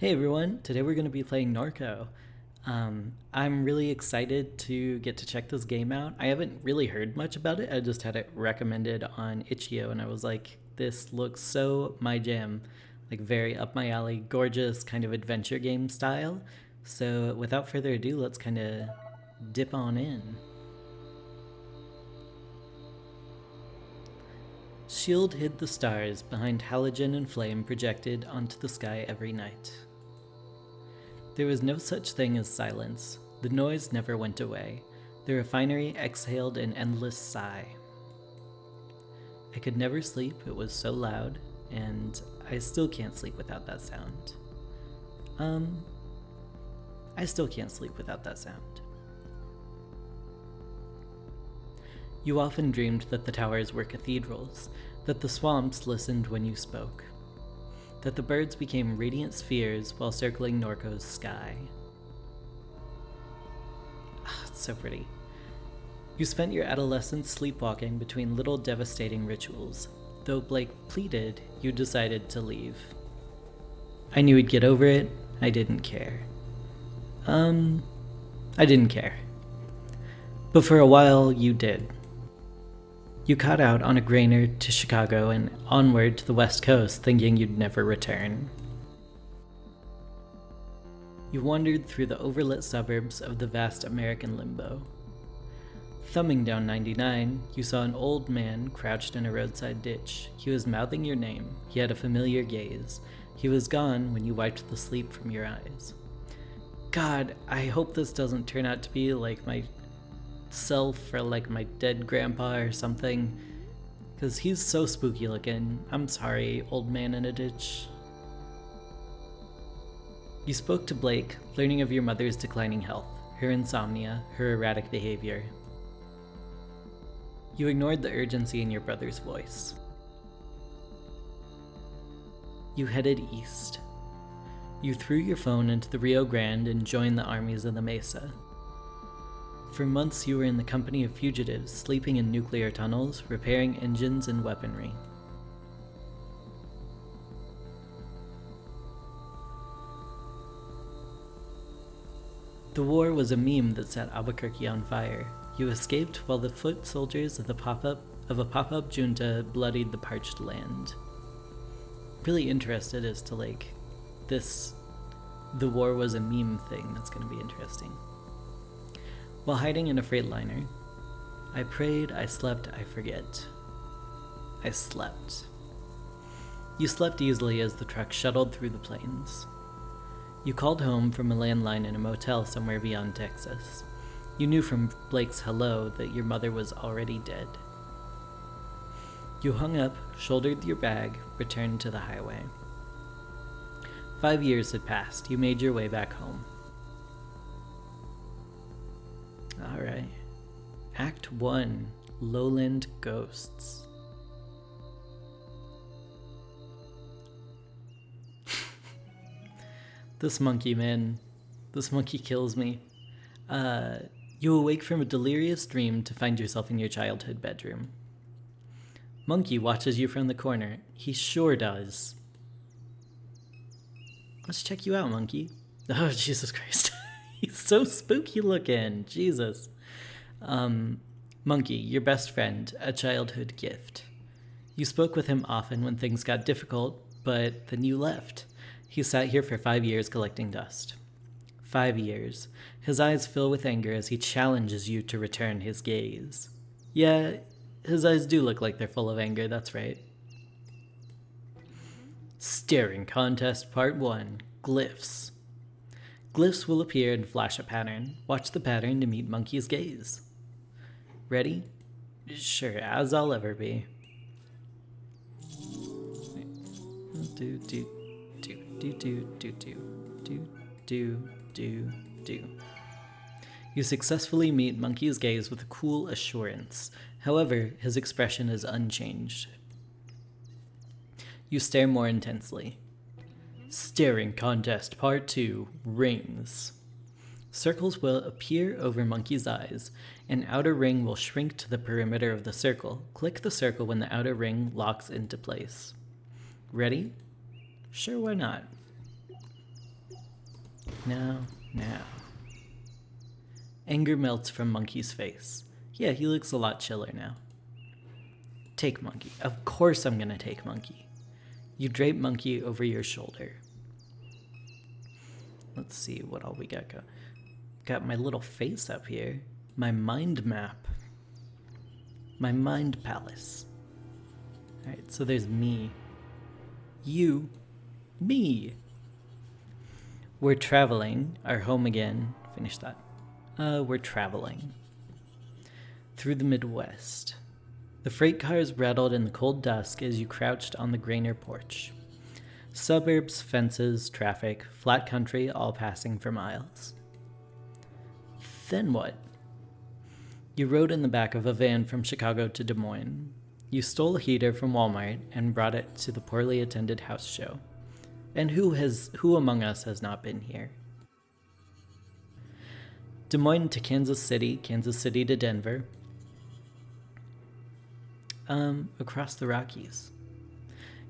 Hey everyone, today we're going to be playing Norco. I'm really excited to get to check this game out. I haven't really heard much about it, I just had it recommended on Itch.io and I was like, this looks so my jam. Like very up my alley, gorgeous kind of adventure game style. So without further ado, let's kind of dip on in. Shield hid the stars behind halogen and flame projected onto the sky every night. There was no such thing as silence. The noise never went away. The refinery exhaled an endless sigh. I could never sleep, it was so loud, and I still can't sleep without that sound. I still can't sleep without that sound. You often dreamed that the towers were cathedrals, that the swamps listened when you spoke, that the birds became radiant spheres while circling Norco's sky. It's so pretty. You spent your adolescence sleepwalking between little devastating rituals. Though Blake pleaded, you decided to leave. I knew he'd get over it. I didn't care. I didn't care. But for a while, you did. You caught out on a grainer to Chicago and onward to the West Coast, thinking you'd never return. You wandered through the overlit suburbs of the vast American limbo. Thumbing down 99, you saw an old man crouched in a roadside ditch. He was mouthing your name. He had a familiar gaze. He was gone when you wiped the sleep from your eyes. God, I hope this doesn't turn out to be like my self or like my dead grandpa or something, because he's so spooky looking. I'm sorry, old man in a ditch. You spoke to Blake, learning of your mother's declining health, her insomnia, her erratic behavior. You ignored the urgency in your brother's voice. You headed east. You threw your phone into the Rio Grande and joined the armies of the Mesa. For months you were in the company of fugitives, sleeping in nuclear tunnels, repairing engines and weaponry. The war was a meme that set Albuquerque on fire. You escaped while the foot soldiers of a pop-up junta bloodied the parched land. Really interested as to the war was a meme thing. That's going to be interesting. While hiding in a freightliner, I prayed, I slept, I forget. I slept. You slept easily as the truck shuttled through the plains. You called home from a landline in a motel somewhere beyond Texas. You knew from Blake's hello that your mother was already dead. You hung up, shouldered your bag, returned to the highway. 5 years had passed. You made your way back home. Alright. Act 1, Lowland Ghosts. This monkey, man. This monkey kills me. You awake from a delirious dream to find yourself in your childhood bedroom. Monkey watches you from the corner. He sure does. Let's check you out, monkey. Oh, Jesus Christ. He's so spooky looking. Jesus. Monkey, your best friend, a childhood gift. You spoke with him often when things got difficult, but then you left. He sat here for 5 years collecting dust. 5 years. His eyes fill with anger as he challenges you to return his gaze. Yeah, his eyes do look like they're full of anger, that's right. Staring Contest Part 1, Glyphs. Glyphs will appear and flash a pattern. Watch the pattern to meet Monkey's gaze. Ready? Sure, as I'll ever be. Do do do do do do do do do do. You successfully meet Monkey's gaze with a cool assurance. However, his expression is unchanged. You stare more intensely. Staring Contest Part 2, Rings. Circles will appear over Monkey's eyes. An outer ring will shrink to the perimeter of the circle. Click the circle when the outer ring locks into place. Ready? Sure, why not? Now, now. Anger melts from Monkey's face. Yeah, he looks a lot chiller now. Take Monkey. Of course I'm gonna take Monkey. You drape Monkey over your shoulder. Let's see what all we got. Got my little face up here. My mind map. My mind palace. Alright, so there's me. You. Me. We're traveling. Our home again. Finish that. We're traveling. Through the Midwest. The freight cars rattled in the cold dusk as you crouched on the Grainer porch. Suburbs, fences, traffic, flat country, all passing for miles. Then what? You rode in the back of a van from Chicago to Des Moines. You stole a heater from Walmart and brought it to the poorly attended house show. And who among us has not been here? Des Moines to Kansas City to Denver. Across the Rockies.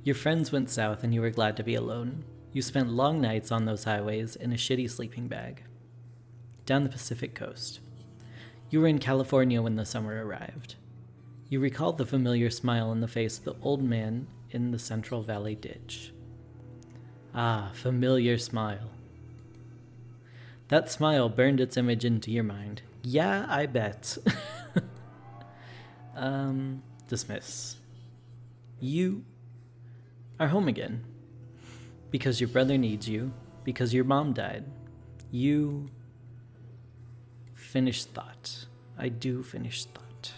Your friends went south and you were glad to be alone. You spent long nights on those highways in a shitty sleeping bag. Down the Pacific coast. You were in California when the summer arrived. You recalled the familiar smile on the face of the old man in the Central Valley ditch. Ah, familiar smile. That smile burned its image into your mind. Yeah, I bet. Dismiss. You are home again. Because your brother needs you. Because your mom died. You finish thought. I do finish thought.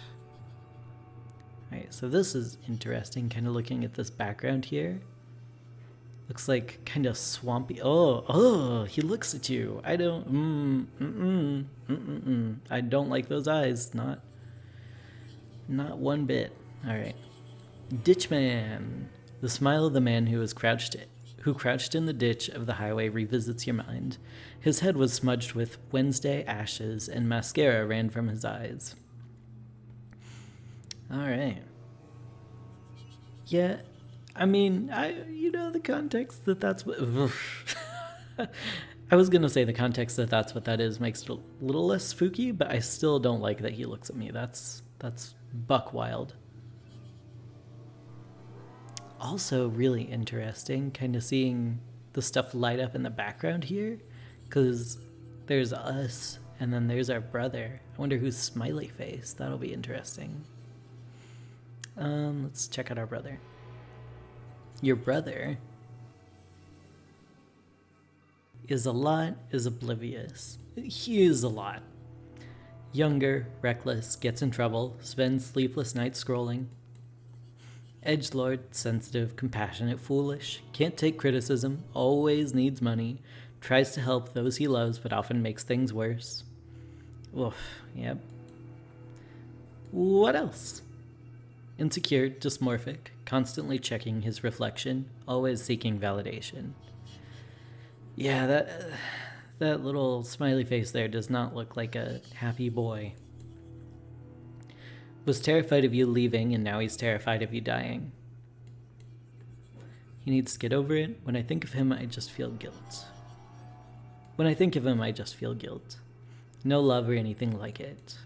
Alright, so this is interesting, kind of looking at this background here. Looks like kind of swampy. Oh, he looks at you. I don't, I don't like those eyes. Not one bit. Alright. Ditchman. The smile of the man who crouched in the ditch of the highway revisits your mind. His head was smudged with Wednesday ashes and mascara ran from his eyes. Alright. Yeah, I mean, the context that's what... I was going to say the context that's what that is makes it a little less spooky, but I still don't like that he looks at me. That's buck wild. Also really interesting, kind of seeing the stuff light up in the background here, because there's us, and then there's our brother. I wonder who's smiley face. That'll be interesting. Let's check out our brother. Your brother is oblivious. He is a lot. Younger, reckless, gets in trouble, spends sleepless nights scrolling. Edgelord, sensitive, compassionate, foolish, can't take criticism, always needs money, tries to help those he loves but often makes things worse. Oof, yep. What else? Insecure, dysmorphic, constantly checking his reflection, always seeking validation. Yeah, that little smiley face there does not look like a happy boy. Was terrified of you leaving, and now he's terrified of you dying. He needs to get over it. When I think of him, I just feel guilt. No love or anything like it.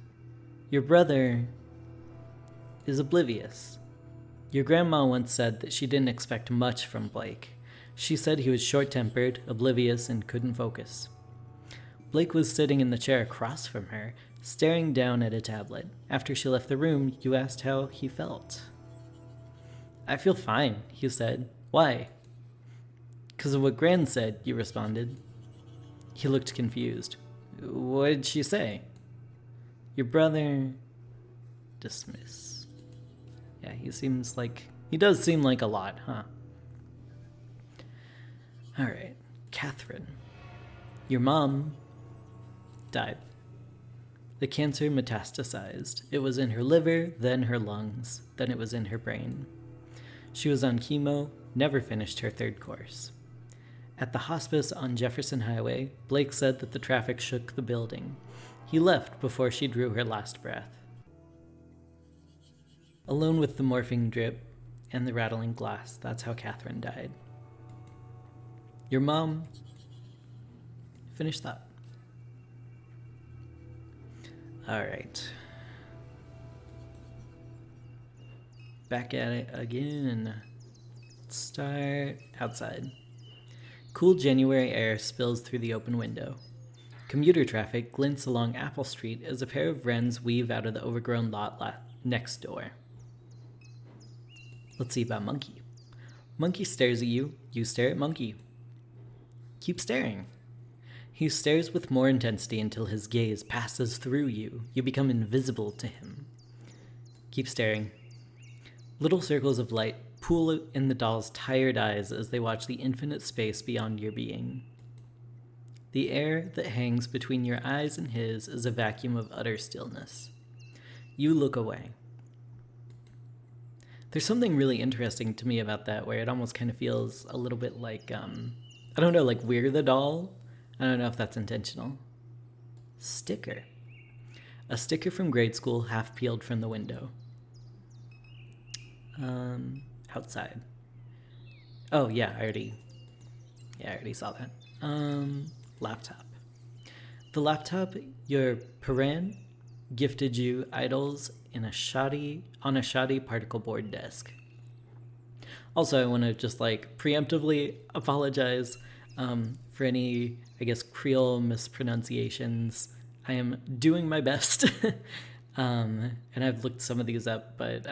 Your brother is oblivious. Your grandma once said that she didn't expect much from Blake. She said he was short-tempered, oblivious, and couldn't focus. Blake was sitting in the chair across from her, staring down at a tablet. After she left the room, you asked how he felt. I feel fine, he said. Why? 'Cause of what Gran said, you responded. He looked confused. What did she say? Your brother... Dismiss. Yeah, he does seem like a lot, huh? Alright, Catherine. Your mom died. The cancer metastasized. It was in her liver, then her lungs, then it was in her brain. She was on chemo, never finished her third course. At the hospice on Jefferson Highway, Blake said that the traffic shook the building. He left before she drew her last breath. Alone with the morphine drip and the rattling glass, that's how Catherine died. Your mom Finish that. Alright. Back at it again. Let's start outside. Cool January air spills through the open window. Commuter traffic glints along Apple Street as a pair of wrens weave out of the overgrown lot next door. Let's see about Monkey. Monkey stares at you, you stare at Monkey. Keep staring. He stares with more intensity until his gaze passes through you. You become invisible to him. Keep staring. Little circles of light pool in the doll's tired eyes as they watch the infinite space beyond your being. The air that hangs between your eyes and his is a vacuum of utter stillness. You look away. There's something really interesting to me about that, where it almost kind of feels a little bit like, I don't know, like We're the Doll. I don't know if that's intentional. Sticker. A sticker from grade school half peeled from the window. Outside. Oh, yeah, I already saw that. Laptop. The laptop your parent gifted you idles on a shoddy particle board desk. Also, I want to just preemptively apologize for any, Creole mispronunciations. I am doing my best, and I've looked some of these up, but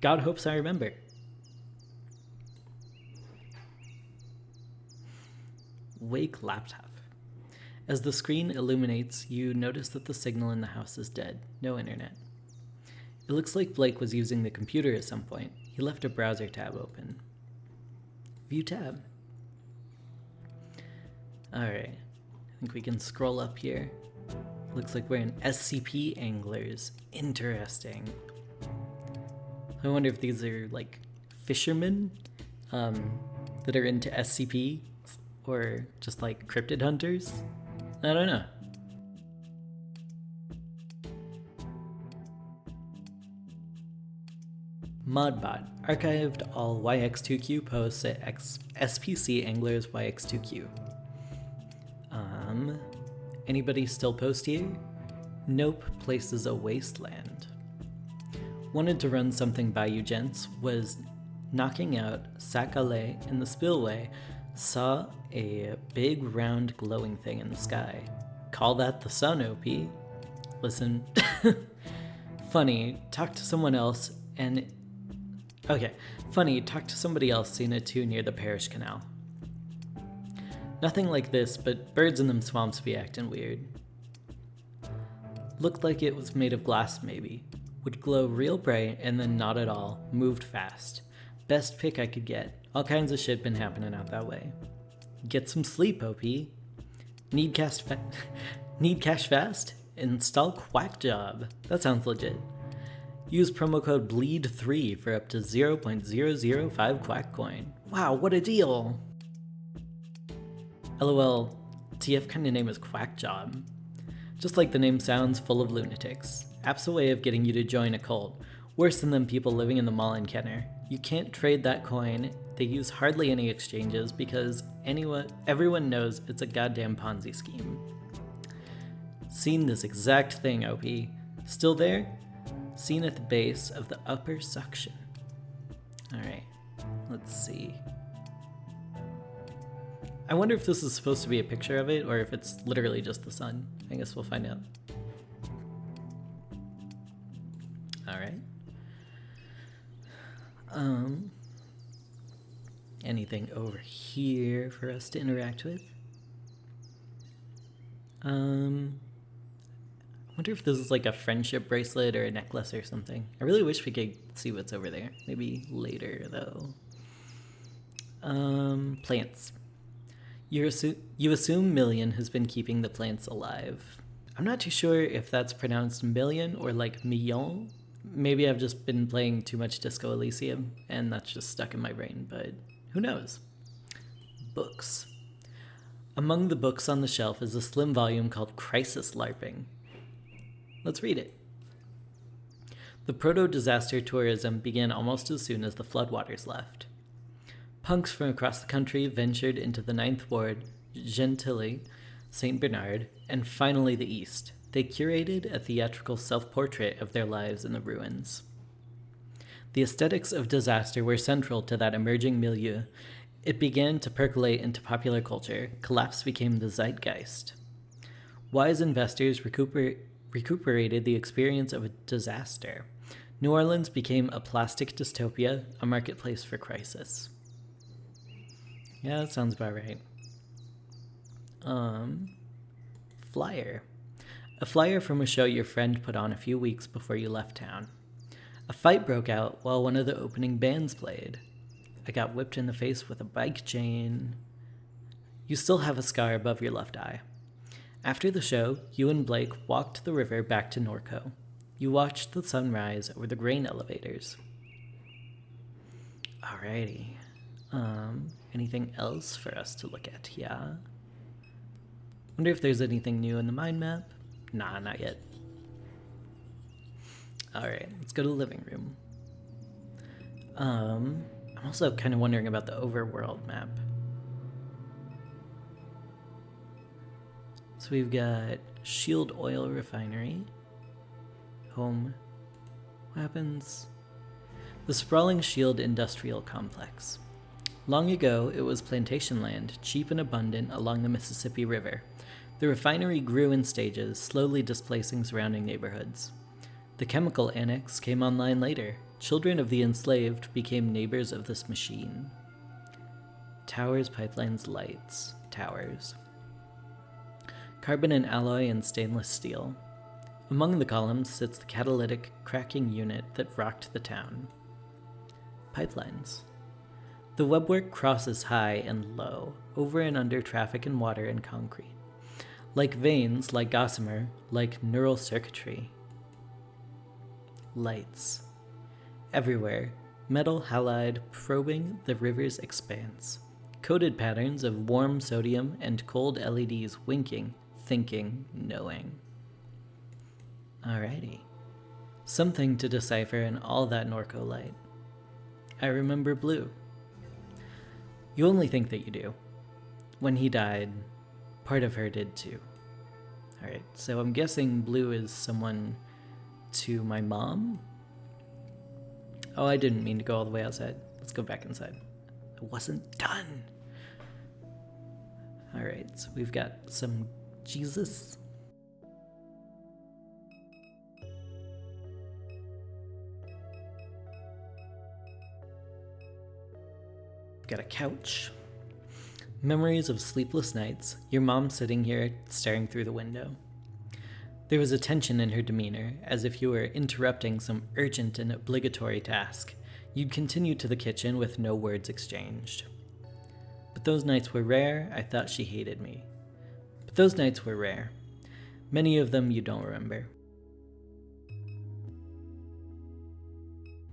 God hopes I remember. Wake laptop. As the screen illuminates, you notice that the signal in the house is dead. No internet. It looks like Blake was using the computer at some point. He left a browser tab open. View tab. Alright. I think we can scroll up here. Looks like we're in SCP anglers. Interesting. I wonder if these are fishermen that are into SCP, or just cryptid hunters. I don't know. Modbot archived all YX2Q posts at SPC Anglers YX2Q. Anybody still post here? Nope, place is a wasteland. Wanted to run something by you gents, was knocking out Sac-a-lait in the spillway, saw a big round glowing thing in the sky. Call that the sun, OP. Listen, talk to somebody else seen it too near the parish canal. Nothing like this, but birds in them swamps be acting weird. Looked like it was made of glass maybe. Would glow real bright and then not at all, moved fast. Best pick I could get. All kinds of shit been happening out that way. Get some sleep, OP. Need cash fast? Install Quack Job. That sounds legit. Use promo code BLEED3 for up to 0.005 Quack coin. Wow, what a deal! LOL, TF kinda name is Quack Job. Just like the name sounds, full of lunatics. App's a way of getting you to join a cult. Worse than them people living in the mall in Kenner. You can't trade that coin. They use hardly any exchanges because everyone knows it's a goddamn Ponzi scheme. Seen this exact thing, OP. Still there? Seen at the base of the upper suction. Alright, let's see. I wonder if this is supposed to be a picture of it or if it's literally just the sun. I guess we'll find out. Alright. Anything over here for us to interact with? I wonder if this is a friendship bracelet or a necklace or something. I really wish we could see what's over there. Maybe later, though. Plants. You assume Million has been keeping the plants alive. I'm not too sure if that's pronounced million or million. Maybe I've just been playing too much Disco Elysium and that's just stuck in my brain, but who knows? Books. Among the books on the shelf is a slim volume called Crisis LARPing. Let's read it. The proto-disaster tourism began almost as soon as the floodwaters left. Punks from across the country ventured into the Ninth Ward, Gentilly, St. Bernard, and finally the East. They curated a theatrical self-portrait of their lives in the ruins. The aesthetics of disaster were central to that emerging milieu. It began to percolate into popular culture. Collapse became the zeitgeist. Wise investors recuperated the experience of a disaster. New Orleans became a plastic dystopia, a marketplace for crisis. Yeah, that sounds about right. Flyer. A flyer from a show your friend put on a few weeks before you left town. A fight broke out while one of the opening bands played. I got whipped in the face with a bike chain. You still have a scar above your left eye. After the show, you and Blake walked the river back to Norco. You watched the sun rise over the grain elevators. Alrighty. Anything else for us to look at here? Wonder if there's anything new in the mind map? Nah, not yet. Alright, let's go to the living room. I'm also kind of wondering about the overworld map. So we've got Shield Oil Refinery, Home Weapons, the sprawling Shield Industrial Complex. Long ago, it was plantation land, cheap and abundant along the Mississippi River. The refinery grew in stages, slowly displacing surrounding neighborhoods. The chemical annex came online later. Children of the enslaved became neighbors of this machine. Towers, pipelines, lights. Towers. Carbon and alloy and stainless steel. Among the columns sits the catalytic cracking unit that rocked the town. Pipelines. The webwork crosses high and low, over and under traffic and water and concrete. Like veins, like gossamer, like neural circuitry. Lights. Everywhere, metal halide probing the river's expanse. Coded patterns of warm sodium and cold LEDs winking, thinking, knowing. Alrighty. Something to decipher in all that Norco light. I remember Blue. You only think that you do. When he died, part of her did too. Alright, so I'm guessing Blue is someone to my mom? Oh, I didn't mean to go all the way outside. Let's go back inside. I wasn't done. Alright, so we've got some Jesus. We've got a couch. Memories of sleepless nights, your mom sitting here staring through the window. There was a tension in her demeanor, as if you were interrupting some urgent and obligatory task. You'd continue to the kitchen with no words exchanged. But those nights were rare. I thought she hated me. But those nights were rare. Many of them you don't remember.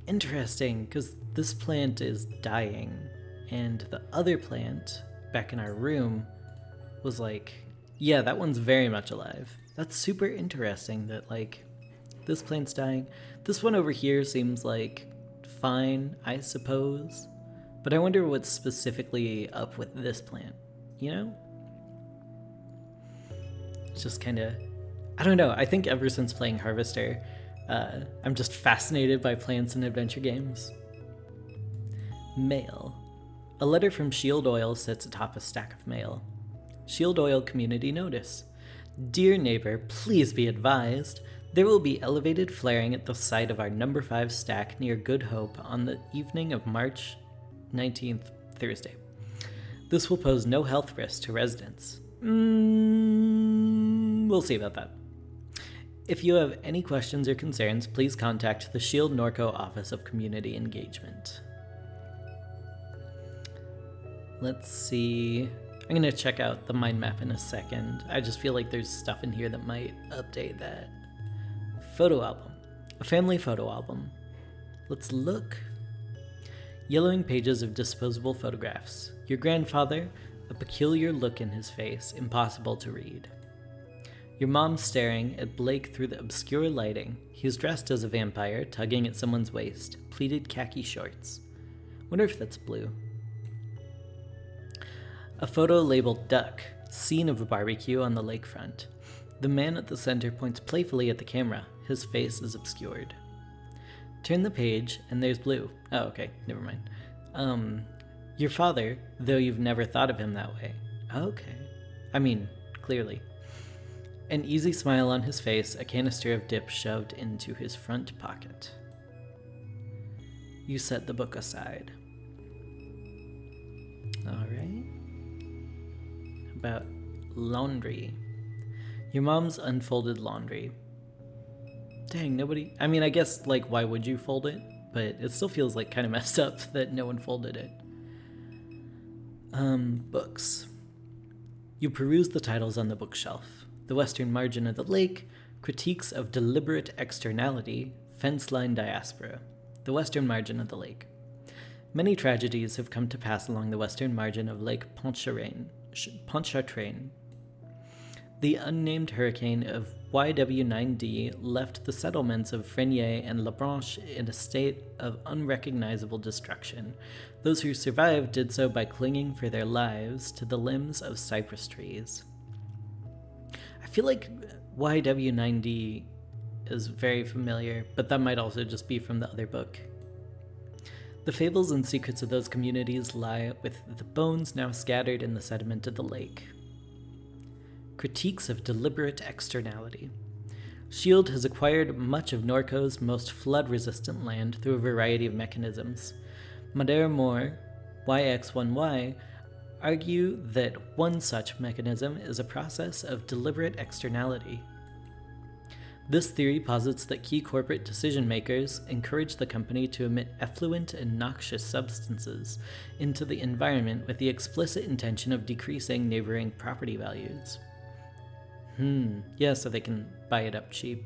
Interesting, because this plant is dying, and the other plant back in our room was like, yeah, that one's very much alive. That's super interesting that, like, this plant's dying. This one over here seems like fine, I suppose. But I wonder what's specifically up with this plant, you know? It's just kind of, I don't know. I think ever since playing Harvester, I'm just fascinated by plants and adventure games. Mail. A letter from Shield Oil sits atop a stack of mail. Shield Oil Community Notice. Dear neighbor, please be advised, there will be elevated flaring at the site of our number 5 stack near Good Hope on the evening of March 19th, Thursday. This will pose no health risk to residents. We'll see about that. If you have any questions or concerns, please contact the Shield Norco Office of Community Engagement. Let's see. I'm going to check out the mind map in a second. I just feel like there's stuff in here that might update that. Photo album. A family photo album. Let's look. Yellowing pages of disposable photographs. Your grandfather, a peculiar look in his face, impossible to read. Your mom staring at Blake through the obscure lighting. He's dressed as a vampire, tugging at someone's waist. Pleated khaki shorts. Wonder if that's Blue. A photo labeled Duck. Scene of a barbecue on the lakefront. The man at the center points playfully at the camera. His face is obscured. Turn the page, and there's Blue. Oh, okay, never mind. Your father, though you've never thought of him that way. Okay. I mean, clearly. An easy smile on his face, a canister of dip shoved into his front pocket. You set the book aside. Alright. About laundry. Your mom's unfolded laundry. Dang, nobody... I mean, I guess, like, why would you fold it? But it still feels, like, kind of messed up that no one folded it. Books. You peruse the titles on the bookshelf. The Western Margin of the Lake, Critiques of Deliberate Externality, Fence Line Diaspora. The Western Margin of the Lake. Many tragedies have come to pass along the western margin of Lake Pontchartrain. The unnamed hurricane of YW9D left the settlements of Frenier and La Branche in a state of unrecognizable destruction. Those who survived did so by clinging for their lives to the limbs of cypress trees. I feel like YW9D is very familiar, but that might also just be from the other book. The fables and secrets of those communities lie with the bones now scattered in the sediment of the lake. Critiques of Deliberate Externality. S.H.I.E.L.D. has acquired much of Norco's most flood-resistant land through a variety of mechanisms. Madère Moore, YX1Y, argue that one such mechanism is a process of deliberate externality. This theory posits that key corporate decision-makers encourage the company to emit effluent and noxious substances into the environment with the explicit intention of decreasing neighboring property values. Yeah, so they can buy it up cheap.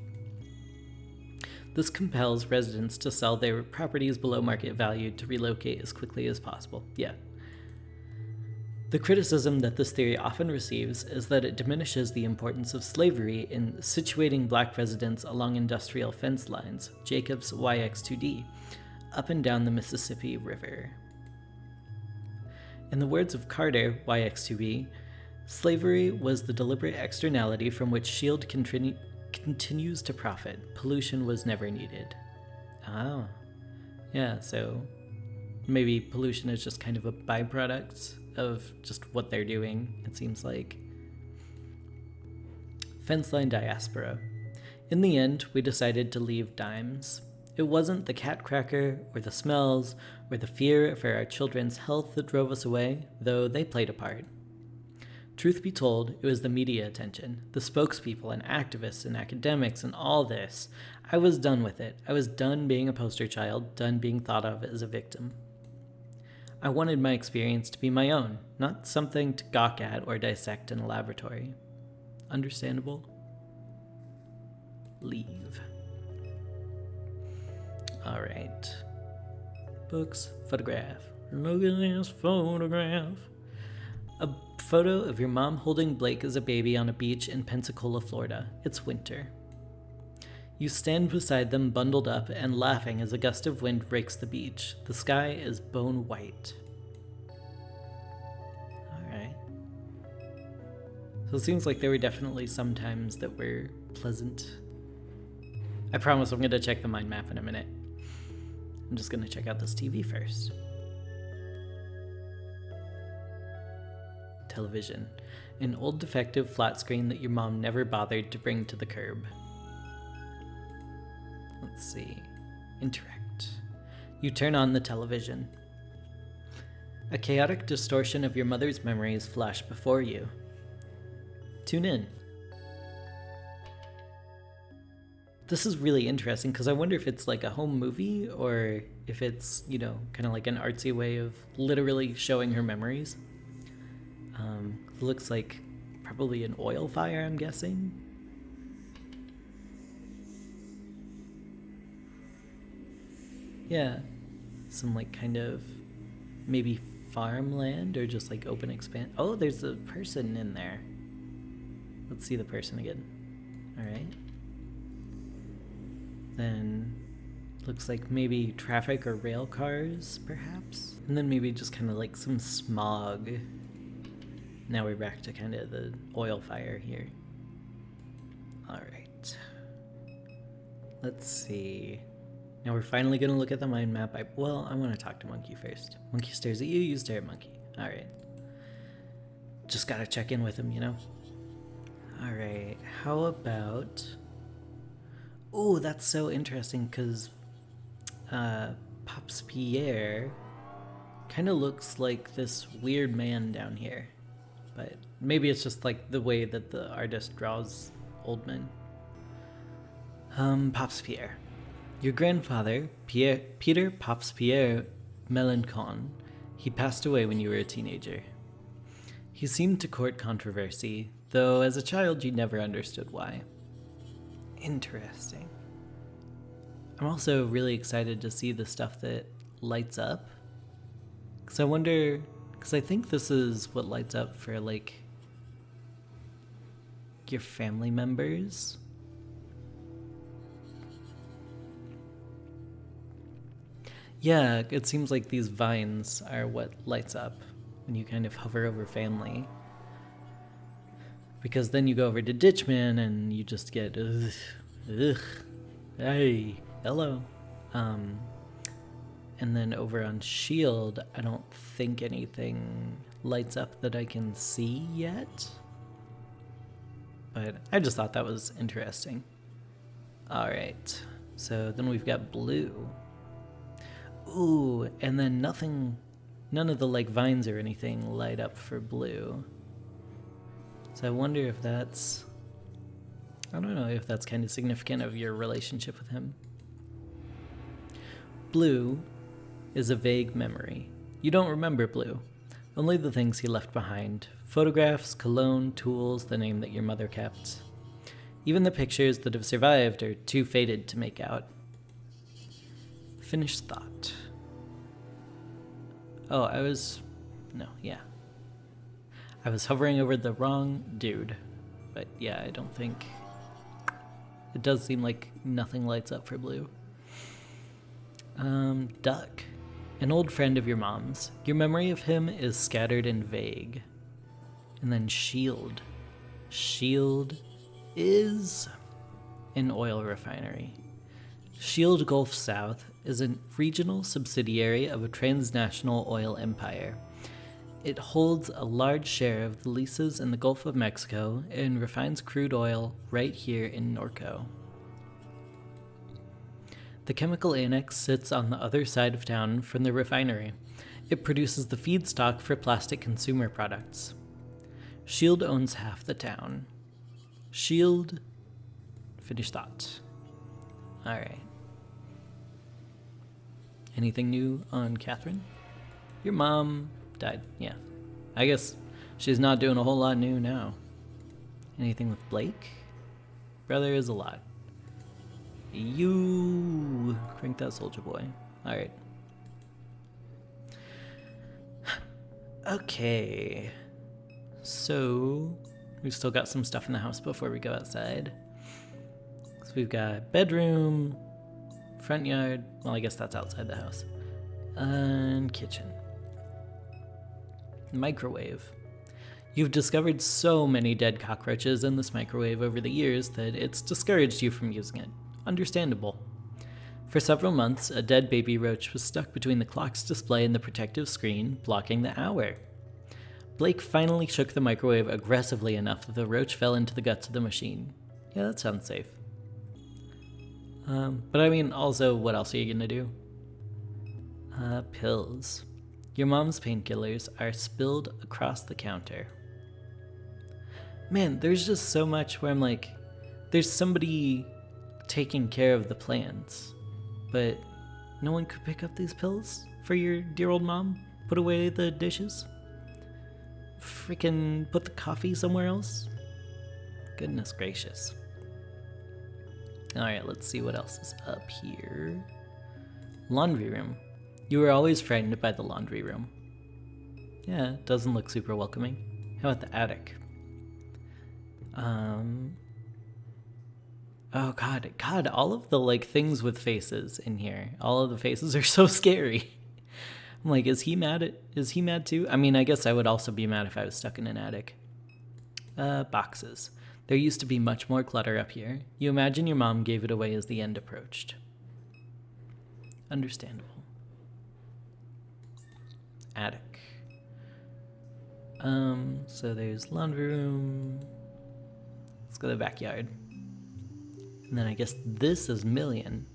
This compels residents to sell their properties below market value to relocate as quickly as possible. Yeah. The criticism that this theory often receives is that it diminishes the importance of slavery in situating black residents along industrial fence lines, Jacobs YX2D, up and down the Mississippi River. In the words of Carter, YX2B, slavery was the deliberate externality from which S.H.I.E.L.D. continues to profit. Pollution was never needed. Oh. Yeah, so maybe pollution is just kind of a byproduct of just what they're doing, it seems like. Fence Line Diaspora. In the end, we decided to leave dimes. It wasn't the cat cracker, or the smells, or the fear for our children's health that drove us away, though they played a part. Truth be told, it was the media attention, the spokespeople and activists and academics and all this. I was done with it. I was done being a poster child, done being thought of as a victim. I wanted my experience to be my own, not something to gawk at or dissect in a laboratory. Understandable? Leave. Alright. Books, photograph. Look at this photograph. A photo of your mom holding Blake as a baby on a beach in Pensacola, Florida. It's winter. You stand beside them bundled up and laughing as a gust of wind breaks the beach. The sky is bone white. Alright. So it seems like there were definitely some times that were pleasant. I promise I'm going to check the mind map in a minute. I'm just going to check out this TV first. Television. An old defective flat screen that your mom never bothered to bring to the curb. Let's see. Interact. You turn on the television. A chaotic distortion of your mother's memories flash before you. Tune in. This is really interesting because I wonder if it's like a home movie or if it's, you know, kind of like an artsy way of literally showing her memories. Looks like probably an oil fire, I'm guessing. Yeah, some like kind of maybe farmland or just like open expanse. Oh, there's a person in there. Let's see the person again. All right. Then looks like maybe traffic or rail cars, perhaps. And then maybe just kind of like some smog Now we're back to kind of the oil fire here. Alright. Let's see. Now we're finally going to look at the mind map. I want to talk to Monkey first. Monkey stares at you, you stare at Monkey. Alright. Just gotta check in with him, you know? Alright, how about... Ooh, that's so interesting, because Pops Pierre kind of looks like this weird man down here. But maybe it's just like the way that the artist draws old men. Pops Pierre. Your grandfather, Peter Pops Pierre Melancon, he passed away when you were a teenager. He seemed to court controversy, though as a child you never understood why. Interesting. I'm also really excited to see the stuff that lights up. Because I think this is what lights up for, like, your family members. Yeah, it seems like these vines are what lights up when you kind of hover over family. Because then you go over to Ditchman and you just get, hey, hello. And then over on Shield, I don't think anything lights up that I can see yet. But I just thought that was interesting. Alright, so then we've got Blue. Ooh, and then none of the like vines or anything light up for Blue. So I wonder if that's, I don't know if that's kind of significant of your relationship with him. Blue is a vague memory. You don't remember Blue, only the things he left behind. Photographs, cologne, tools, the name that your mother kept. Even the pictures that have survived are too faded to make out. Finished thought. Oh, I was hovering over the wrong dude. But yeah, I don't think... It does seem like nothing lights up for Blue. Duck. An old friend of your mom's. Your memory of him is scattered and vague. And then Shield. Shield is an oil refinery. Shield Gulf South is a regional subsidiary of a transnational oil empire. It holds a large share of the leases in the Gulf of Mexico and refines crude oil right here in Norco. The chemical annex sits on the other side of town from the refinery. It produces the feedstock for plastic consumer products. Shield owns half the town. Shield... Finish thought. Alright. Anything new on Catherine? Your mom died, yeah. I guess she's not doing a whole lot new now. Anything with Blake? Brother is a lot. You crank that soldier boy. Alright. Okay. So, we've still got some stuff in the house before we go outside. So we've got bedroom, front yard, well I guess that's outside the house, and kitchen. Microwave. You've discovered so many dead cockroaches in this microwave over the years that it's discouraged you from using it. Understandable. For several months, a dead baby roach was stuck between the clock's display and the protective screen, blocking the hour. Blake finally shook the microwave aggressively enough that the roach fell into the guts of the machine. Yeah, that sounds safe. But I mean, also, what else are you gonna do? Pills. Your mom's painkillers are spilled across the counter. Man, there's just so much where I'm like, there's somebody taking care of the plants, but no one could pick up these pills for your dear old mom? Put away the dishes? Freaking put the coffee somewhere else? Goodness gracious. Alright, let's see what else is up here. Laundry room. You were always frightened by the laundry room. Yeah, it doesn't look super welcoming. How about the attic? Oh god, all of the like things with faces in here. All of the faces are so scary. I'm like, is he mad too? I mean, I guess I would also be mad if I was stuck in an attic. Boxes. There used to be much more clutter up here. You imagine your mom gave it away as the end approached. Understandable. Attic. So there's laundry room. Let's go to the backyard. And then I guess this is Million.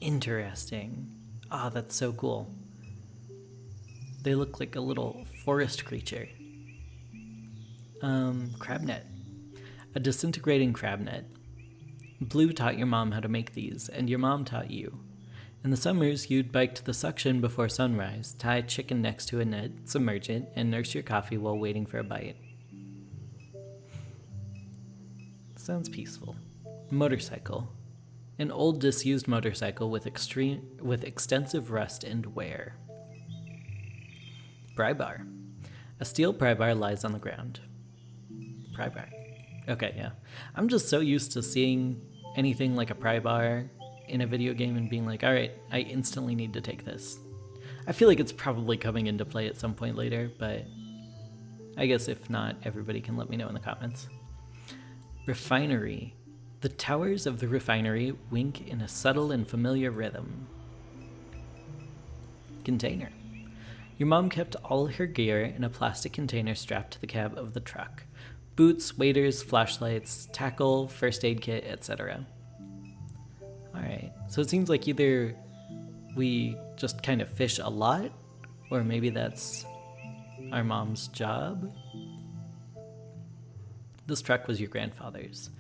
Interesting. Ah, that's so cool. They look like a little forest creature. Crab net. A disintegrating crab net. Blue taught your mom how to make these, and your mom taught you. In the summers, you'd bike to the suction before sunrise, tie a chicken next to a net, submerge it, and nurse your coffee while waiting for a bite. Sounds peaceful. Motorcycle. An old disused motorcycle with extensive rust and wear. Pry bar. A steel pry bar lies on the ground. Pry bar. Okay, yeah. I'm just so used to seeing anything like a pry bar in a video game and being like, all right, I instantly need to take this. I feel like it's probably coming into play at some point later, but I guess if not, everybody can let me know in the comments. Refinery. The towers of the refinery wink in a subtle and familiar rhythm. Container. Your mom kept all her gear in a plastic container strapped to the cab of the truck. Boots, waders, flashlights, tackle, first aid kit, etc. Alright, so it seems like either we just kind of fish a lot, or maybe that's our mom's job. This truck was your grandfather's.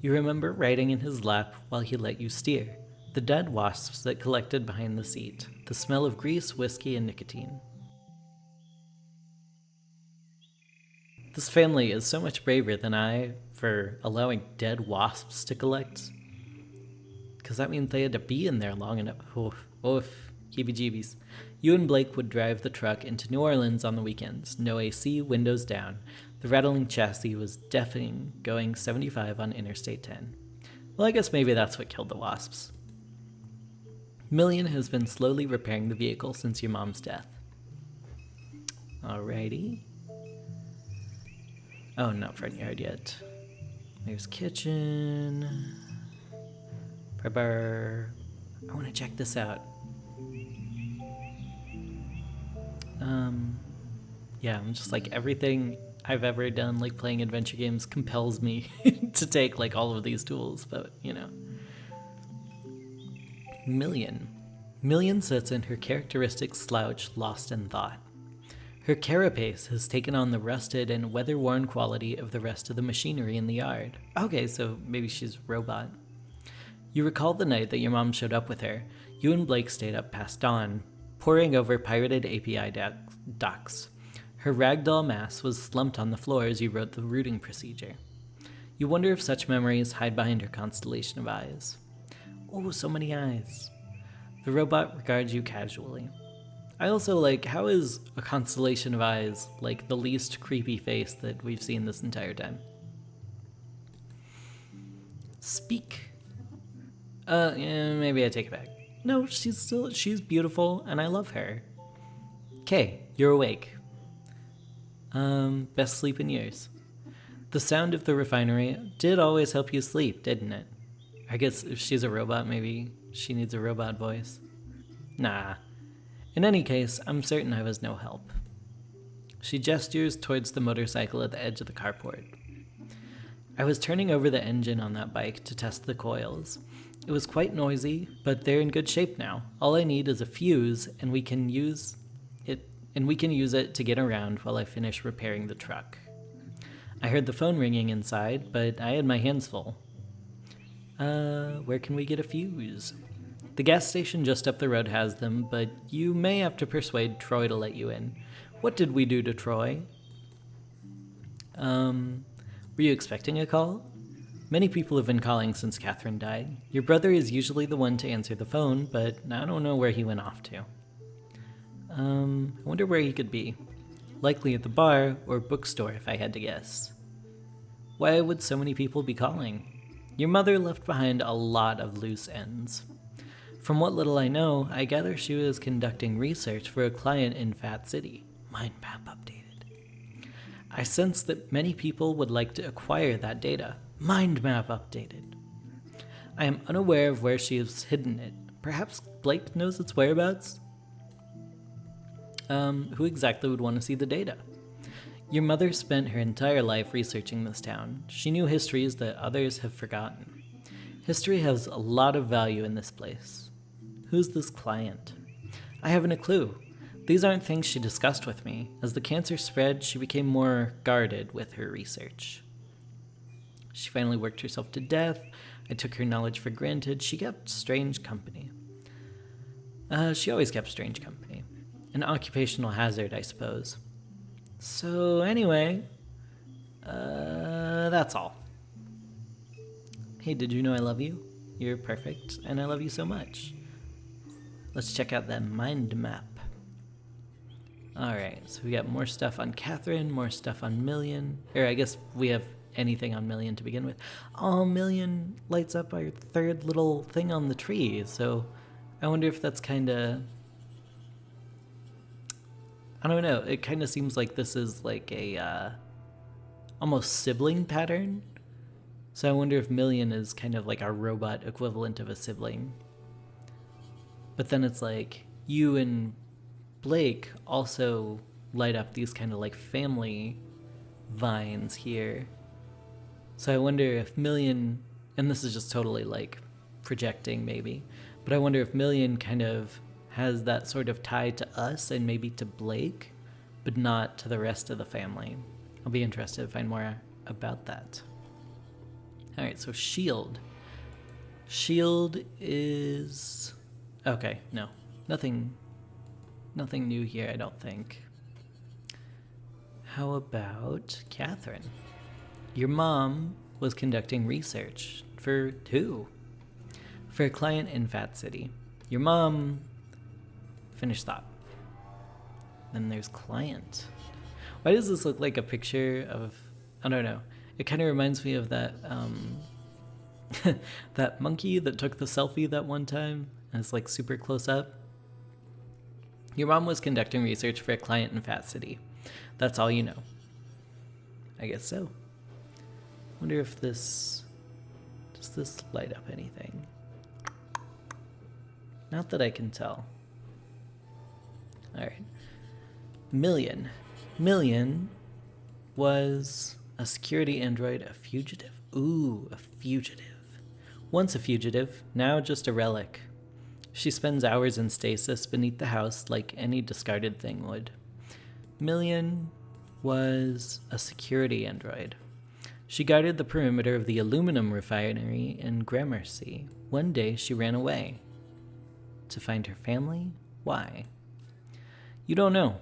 You remember riding in his lap while he let you steer, the dead wasps that collected behind the seat, the smell of grease, whiskey, and nicotine. This family is so much braver than I for allowing dead wasps to collect. Because that means they had to be in there long enough. Oof, heebie-jeebies. You and Blake would drive the truck into New Orleans on the weekends. No AC, windows down. The rattling chassis was deafening, going 75 on Interstate 10. Well, I guess maybe that's what killed the wasps. Million has been slowly repairing the vehicle since your mom's death. Alrighty. Oh, not front yard yet. There's kitchen. Bar. I want to check this out. Yeah, I'm just like, everything I've ever done, like playing adventure games, compels me to take like all of these tools, but you know. Million sits in her characteristic slouch, lost in thought. Her carapace has taken on the rusted and weather-worn quality of the rest of the machinery in the yard. Okay, so maybe she's a robot. You recall the night that your mom showed up with her. You and Blake stayed up past dawn, poring over pirated API docs. Her ragdoll mass was slumped on the floor as you wrote the routing procedure. You wonder if such memories hide behind her constellation of eyes. Oh, so many eyes. The robot regards you casually. I also like, how is a constellation of eyes like the least creepy face that we've seen this entire time? Speak. Yeah, maybe I take it back. No, she's beautiful and I love her. Okay, you're awake. Best sleep in years. The sound of the refinery did always help you sleep, didn't it? I guess if she's a robot, maybe she needs a robot voice. Nah. In any case, I'm certain I was no help. She gestures towards the motorcycle at the edge of the carport. I was turning over the engine on that bike to test the coils. It was quite noisy, but they're in good shape now. All I need is a fuse, and we can use it to get around while I finish repairing the truck. I heard the phone ringing inside, but I had my hands full. Where can we get a fuse? The gas station just up the road has them, but you may have to persuade Troy to let you in. What did we do to Troy? Were you expecting a call? Many people have been calling since Catherine died. Your brother is usually the one to answer the phone, but I don't know where he went off to. I wonder where he could be. Likely at the bar or bookstore if I had to guess. Why would so many people be calling? Your mother left behind a lot of loose ends. From what little I know, I gather she was conducting research for a client in Fat City. Mind map updated. I sense that many people would like to acquire that data. Mind map updated. I am unaware of where she has hidden it. Perhaps Blake knows its whereabouts? Who exactly would want to see the data? Your mother spent her entire life researching this town. She knew histories that others have forgotten. History has a lot of value in this place. Who's this client? I haven't a clue. These aren't things she discussed with me. As the cancer spread, she became more guarded with her research. She finally worked herself to death. I took her knowledge for granted. She kept strange company. She always kept strange company. An occupational hazard, I suppose. So anyway, that's all. Hey, did you know I love you? You're perfect, and I love you so much. Let's check out that mind map. Alright, so we got more stuff on Catherine, more stuff on Million. Or I guess we have anything on Million to begin with. Oh, Million lights up our third little thing on the tree, so I wonder if that's kinda... I don't know, it kinda seems like this is like a, almost sibling pattern. So I wonder if Million is kind of like our robot equivalent of a sibling. But then it's like, you and Blake also light up these kind of like family vines here. So I wonder if Million, and this is just totally like projecting maybe, but I wonder if Million kind of has that sort of tie to us and maybe to Blake, but not to the rest of the family. I'll be interested to find more about that. Alright, so Shield. Shield is... okay, no. Nothing new here, I don't think. How about Catherine? Your mom was conducting research. For who? For a client in Fat City. Your mom... finish thought. Then there's client. Why does this look like a picture of... I don't know. It kind of reminds me of that that monkey that took the selfie that one time. And it's like super close up. Your mom was conducting research for a client in Fat City. That's all you know. I guess so. Wonder if this... does this light up anything? Not that I can tell. Alright. Million. Million was a security android, a fugitive. Ooh, a fugitive. Once a fugitive, now just a relic. She spends hours in stasis beneath the house like any discarded thing would. Million was a security android. She guarded the perimeter of the aluminum refinery in Gramercy. One day she ran away. To find her family? Why? You don't know.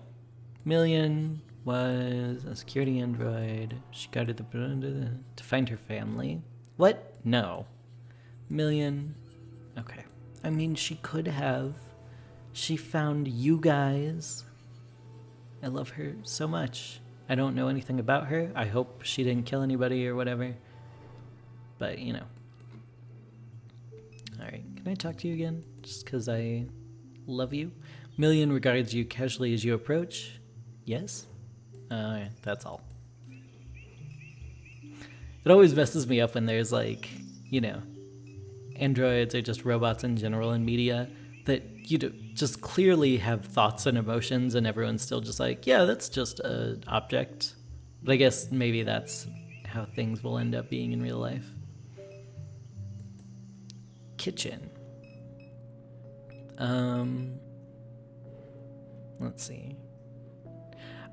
Million was a security android. She guarded the... to find her family. What? No. Million... okay. I mean, she could have. She found you guys. I love her so much. I don't know anything about her. I hope she didn't kill anybody or whatever. But, you know. Alright, can I talk to you again? Just because I love you. Million regards you casually as you approach. Yes? That's all. It always messes me up when there's like, you know, androids or just robots in general in media that you just clearly have thoughts and emotions and everyone's still just like, yeah, that's just an object. But I guess maybe that's how things will end up being in real life. Kitchen. Let's see.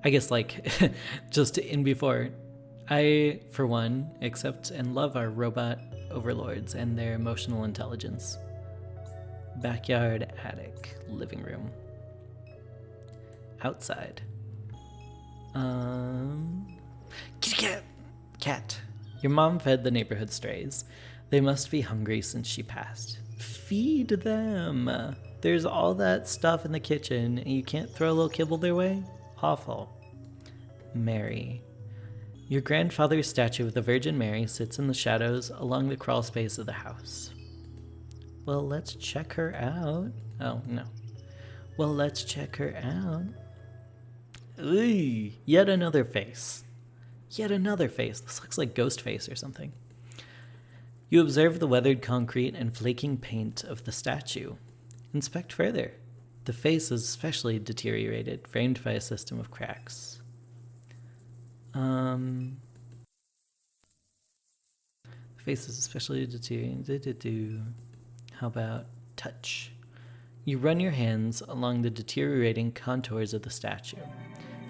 I guess like just in before, I, for one, accept and love our robot overlords and their emotional intelligence. Backyard, attic, living room. Outside. Cat. Your mom fed the neighborhood strays. They must be hungry since she passed. Feed them. There's all that stuff in the kitchen and you can't throw a little kibble their way? Awful. Mary. Your grandfather's statue of the Virgin Mary sits in the shadows along the crawl space of the house. Well, let's check her out. Oh, no. Well, let's check her out. Ooh, yet another face. Yet another face. This looks like Ghostface or something. You observe the weathered concrete and flaking paint of the statue. Inspect further. The face is especially deteriorated, framed by a system of cracks. The face is especially deteriorated. How about touch? You run your hands along the deteriorating contours of the statue.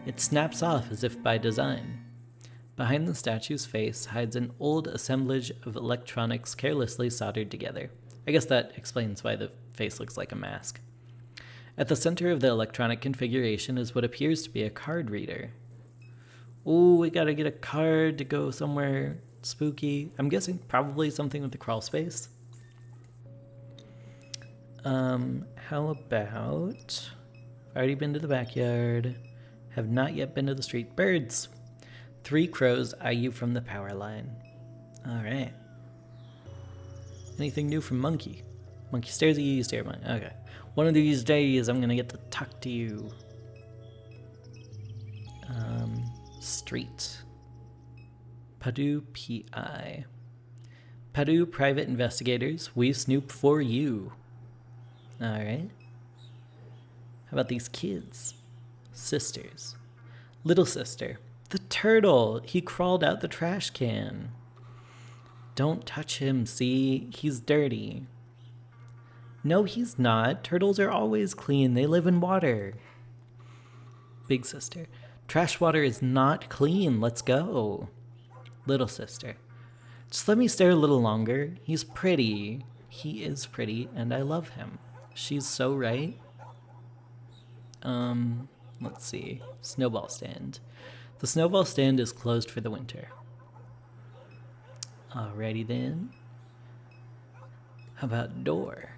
It snaps off as if by design. Behind the statue's face hides an old assemblage of electronics carelessly soldered together. I guess that explains why the face looks like a mask. At the center of the electronic configuration is what appears to be a card reader. Ooh, we gotta get a card to go somewhere spooky. I'm guessing probably something with the crawl space. How about... Already been to the backyard. Have not yet been to the street. Birds! 3 crows eye you from the power line. Alright. Anything new from Monkey? Monkey stares at you, you stare at Monkey. Okay. One of these days, I'm gonna get to talk to you. Street. Padu P.I. Padu Private Investigators, we snoop for you. Alright. How about these kids? Sisters. Little sister. The turtle! He crawled out the trash can. Don't touch him, see? He's dirty. No, he's not. Turtles are always clean. They live in water. Big sister. Trash water is not clean. Let's go. Little sister. Just let me stare a little longer. He's pretty. He is pretty, and I love him. She's so right. Let's see. Snowball stand. The snowball stand is closed for the winter. Alrighty then. How about door?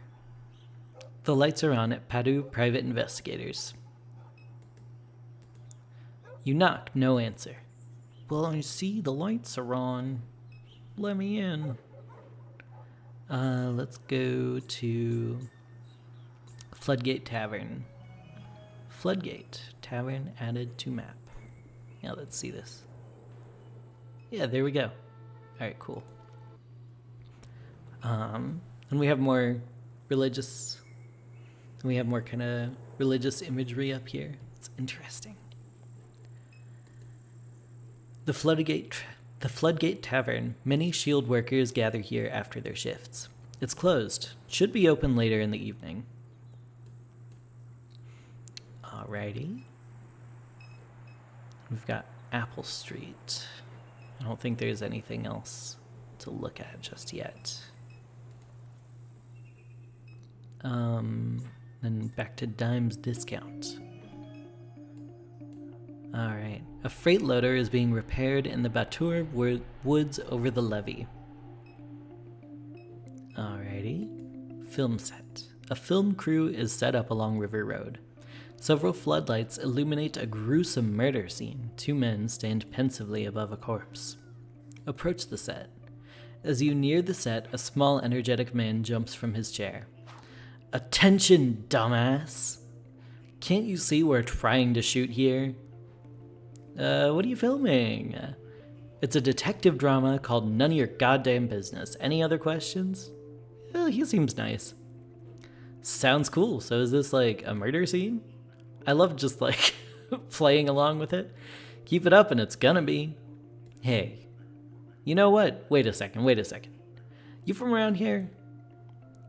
The lights are on at Padu Private Investigators. You knock, no answer. Well, I see the lights are on. Let me in. Let's go to Floodgate Tavern. Floodgate Tavern added to map. Yeah, let's see this. Yeah, there we go. Alright, cool. And we have more religious... We have more kind of religious imagery up here. It's interesting. The Floodgate Tavern. Many shield workers gather here after their shifts. It's closed. Should be open later in the evening. Alrighty. We've got Apple Street. I don't think there's anything else to look at just yet. Then back to Dime's Discount. Alright. A freight loader is being repaired in the Batur woods over the levee. Alrighty. Film set. A film crew is set up along River Road. Several floodlights illuminate a gruesome murder scene. 2 men stand pensively above a corpse. Approach the set. As you near the set, a small, energetic man jumps from his chair. Attention, dumbass! Can't you see we're trying to shoot here? What are you filming? It's a detective drama called None of Your Goddamn Business. Any other questions? He seems nice. Sounds cool. So is this like a murder scene? I love just like playing along with it. Keep it up and it's gonna be. Hey, you know what? Wait a second. You from around here?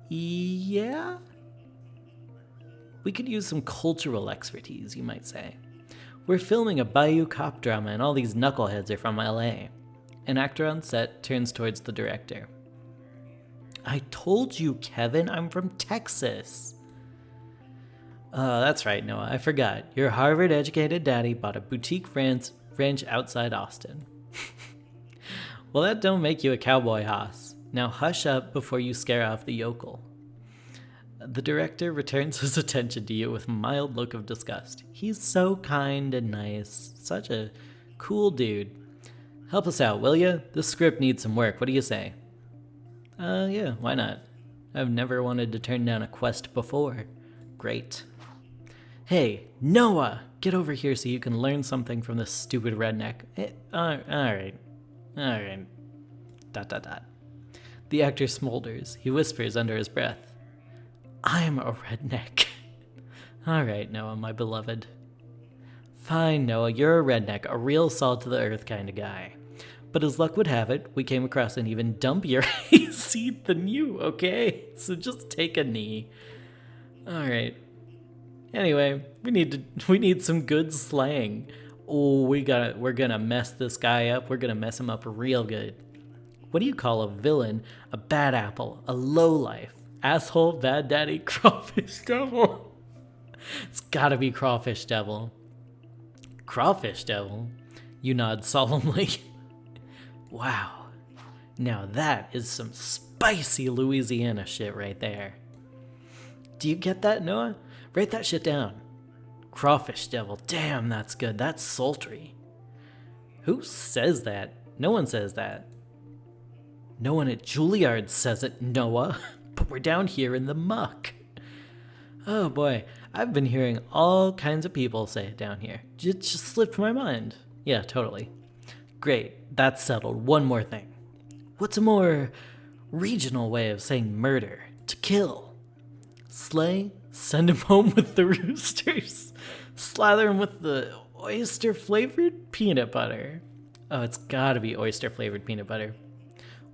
Yeah? We could use some cultural expertise, you might say. We're filming a Bayou cop drama and all these knuckleheads are from LA. An actor on set turns towards the director. I told you, Kevin, I'm from Texas. That's right, Noah, I forgot. Your Harvard-educated daddy bought a boutique ranch outside Austin. Well, that don't make you a cowboy hoss. Now hush up before you scare off the yokel. The director returns his attention to you with a mild look of disgust. He's so kind and nice. Such a cool dude. Help us out, will ya? This script needs some work. What do you say? Yeah, why not? I've never wanted to turn down a quest before. Great. Hey, Noah! Get over here so you can learn something from this stupid redneck. Alright. Dot. The actor smolders. He whispers under his breath. I'm a redneck. Alright, Noah, my beloved. Fine, Noah, you're a redneck, a real salt-to-the-earth kind of guy. But as luck would have it, we came across an even dumpier hayseed than you, okay? So just take a knee. Alright. Anyway, we need some good slang. Oh, we're gonna mess this guy up. We're gonna mess him up real good. What do you call a villain, a bad apple, a lowlife, asshole, bad daddy, crawfish devil? It's gotta be crawfish devil. Crawfish devil? You nod solemnly. Wow. Now that is some spicy Louisiana shit right there. Do you get that, Noah? Write that shit down. Crawfish devil. Damn, that's good. That's sultry. Who says that? No one says that. No one at Juilliard says it, Noah. But we're down here in the muck. Oh boy, I've been hearing all kinds of people say it down here. It just slipped my mind. Yeah, totally. Great, that's settled. One more thing. What's a more regional way of saying murder? To kill. Slay, send him home with the roosters. Slather him with the oyster-flavored peanut butter. Oh, it's gotta be oyster-flavored peanut butter.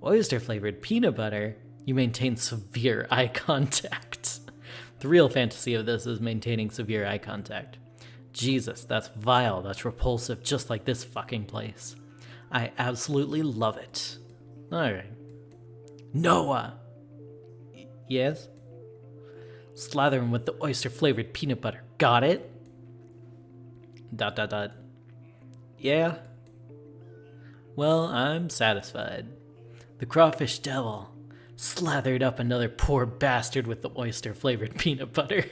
Oyster-flavored peanut butter? You maintain severe eye contact. The real fantasy of this is maintaining severe eye contact. Jesus, that's vile, that's repulsive, just like this fucking place. I absolutely love it. Alright. Noah! Yes? Slather him with the oyster-flavored peanut butter. Got it? ... Yeah? Well, I'm satisfied. The crawfish devil slathered up another poor bastard with the oyster-flavored peanut butter.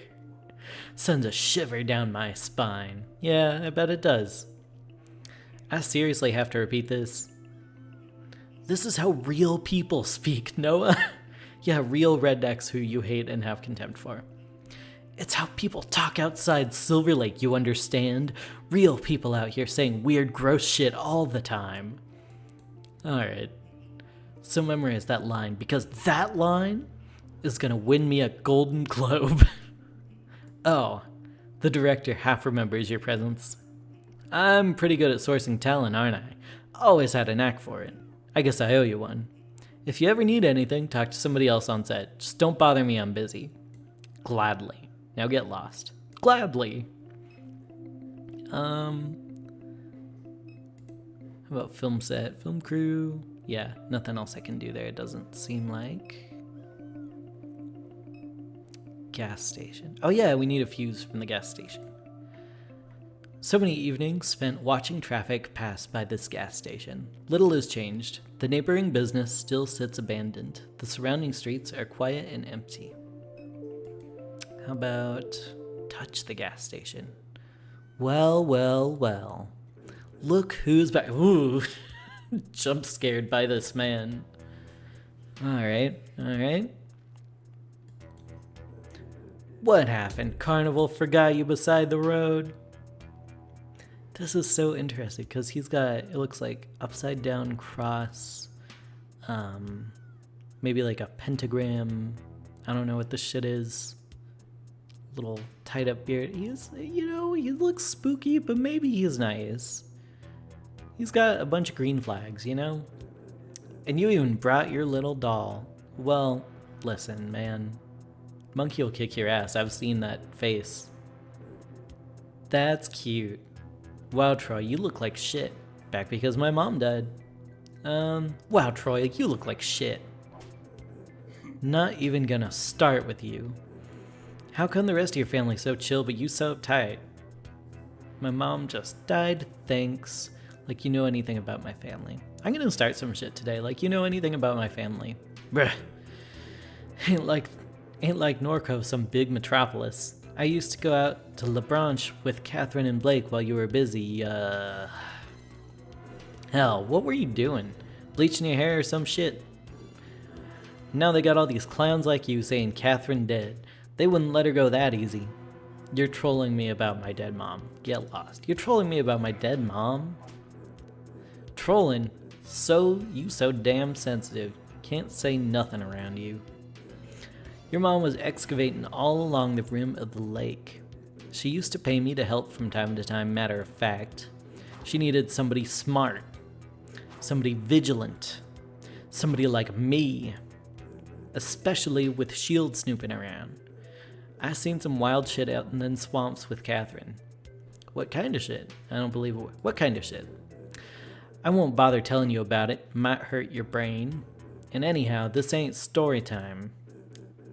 Sends a shiver down my spine. Yeah, I bet it does. I seriously have to repeat this. This is how real people speak, Noah. Yeah, real rednecks who you hate and have contempt for. It's how people talk outside Silver Lake, you understand? Real people out here saying weird, gross shit all the time. Alright. So memorize that line, because that line is gonna win me a Golden Globe. Oh, the director half remembers your presence. I'm pretty good at sourcing talent, aren't I? Always had a knack for it. I guess I owe you one. If you ever need anything, talk to somebody else on set. Just don't bother me, I'm busy. Gladly. Now get lost. Gladly. How about film set, film crew? Yeah, nothing else I can do there, it doesn't seem like. Gas station. Oh yeah, we need a fuse from the gas station. So many evenings spent watching traffic pass by this gas station. Little has changed. The neighboring business still sits abandoned. The surrounding streets are quiet and empty. How about touch the gas station? Well. Look who's back. Ooh. Jump scared by this man. Alright. What happened? Carnival forgot you beside the road? This is so interesting because he's got, it looks like upside down cross, maybe like a pentagram. I don't know what this shit is. Little tied up beard. He's, he looks spooky, but maybe he's nice. He's got a bunch of green flags, And you even brought your little doll. Well, listen, man. Monkey will kick your ass. I've seen that face. That's cute. Wow, Troy, you look like shit. Back because my mom died. Wow, Troy, you look like shit. Not even gonna start with you. How come the rest of your family so chill but you so uptight? My mom just died, thanks. Like you know anything about my family. I'm gonna start some shit today, like you know anything about my family. Bruh. Ain't like Norco, some big metropolis. I used to go out to La Branche with Catherine and Blake while you were busy, Hell, what were you doing? Bleaching your hair or some shit? And now they got all these clowns like you saying Catherine dead. They wouldn't let her go that easy. You're trolling me about my dead mom. Get lost. You're trolling me about my dead mom? Trolling? You so damn sensitive. Can't say nothing around you. Your mom was excavating all along the rim of the lake. She used to pay me to help from time to time, matter of fact. She needed somebody smart. Somebody vigilant. Somebody like me. Especially with shield snooping around. I seen some wild shit out in them swamps with Catherine. What kind of shit? I don't believe it. What kind of shit? I won't bother telling you about it. Might hurt your brain. And anyhow, this ain't story time.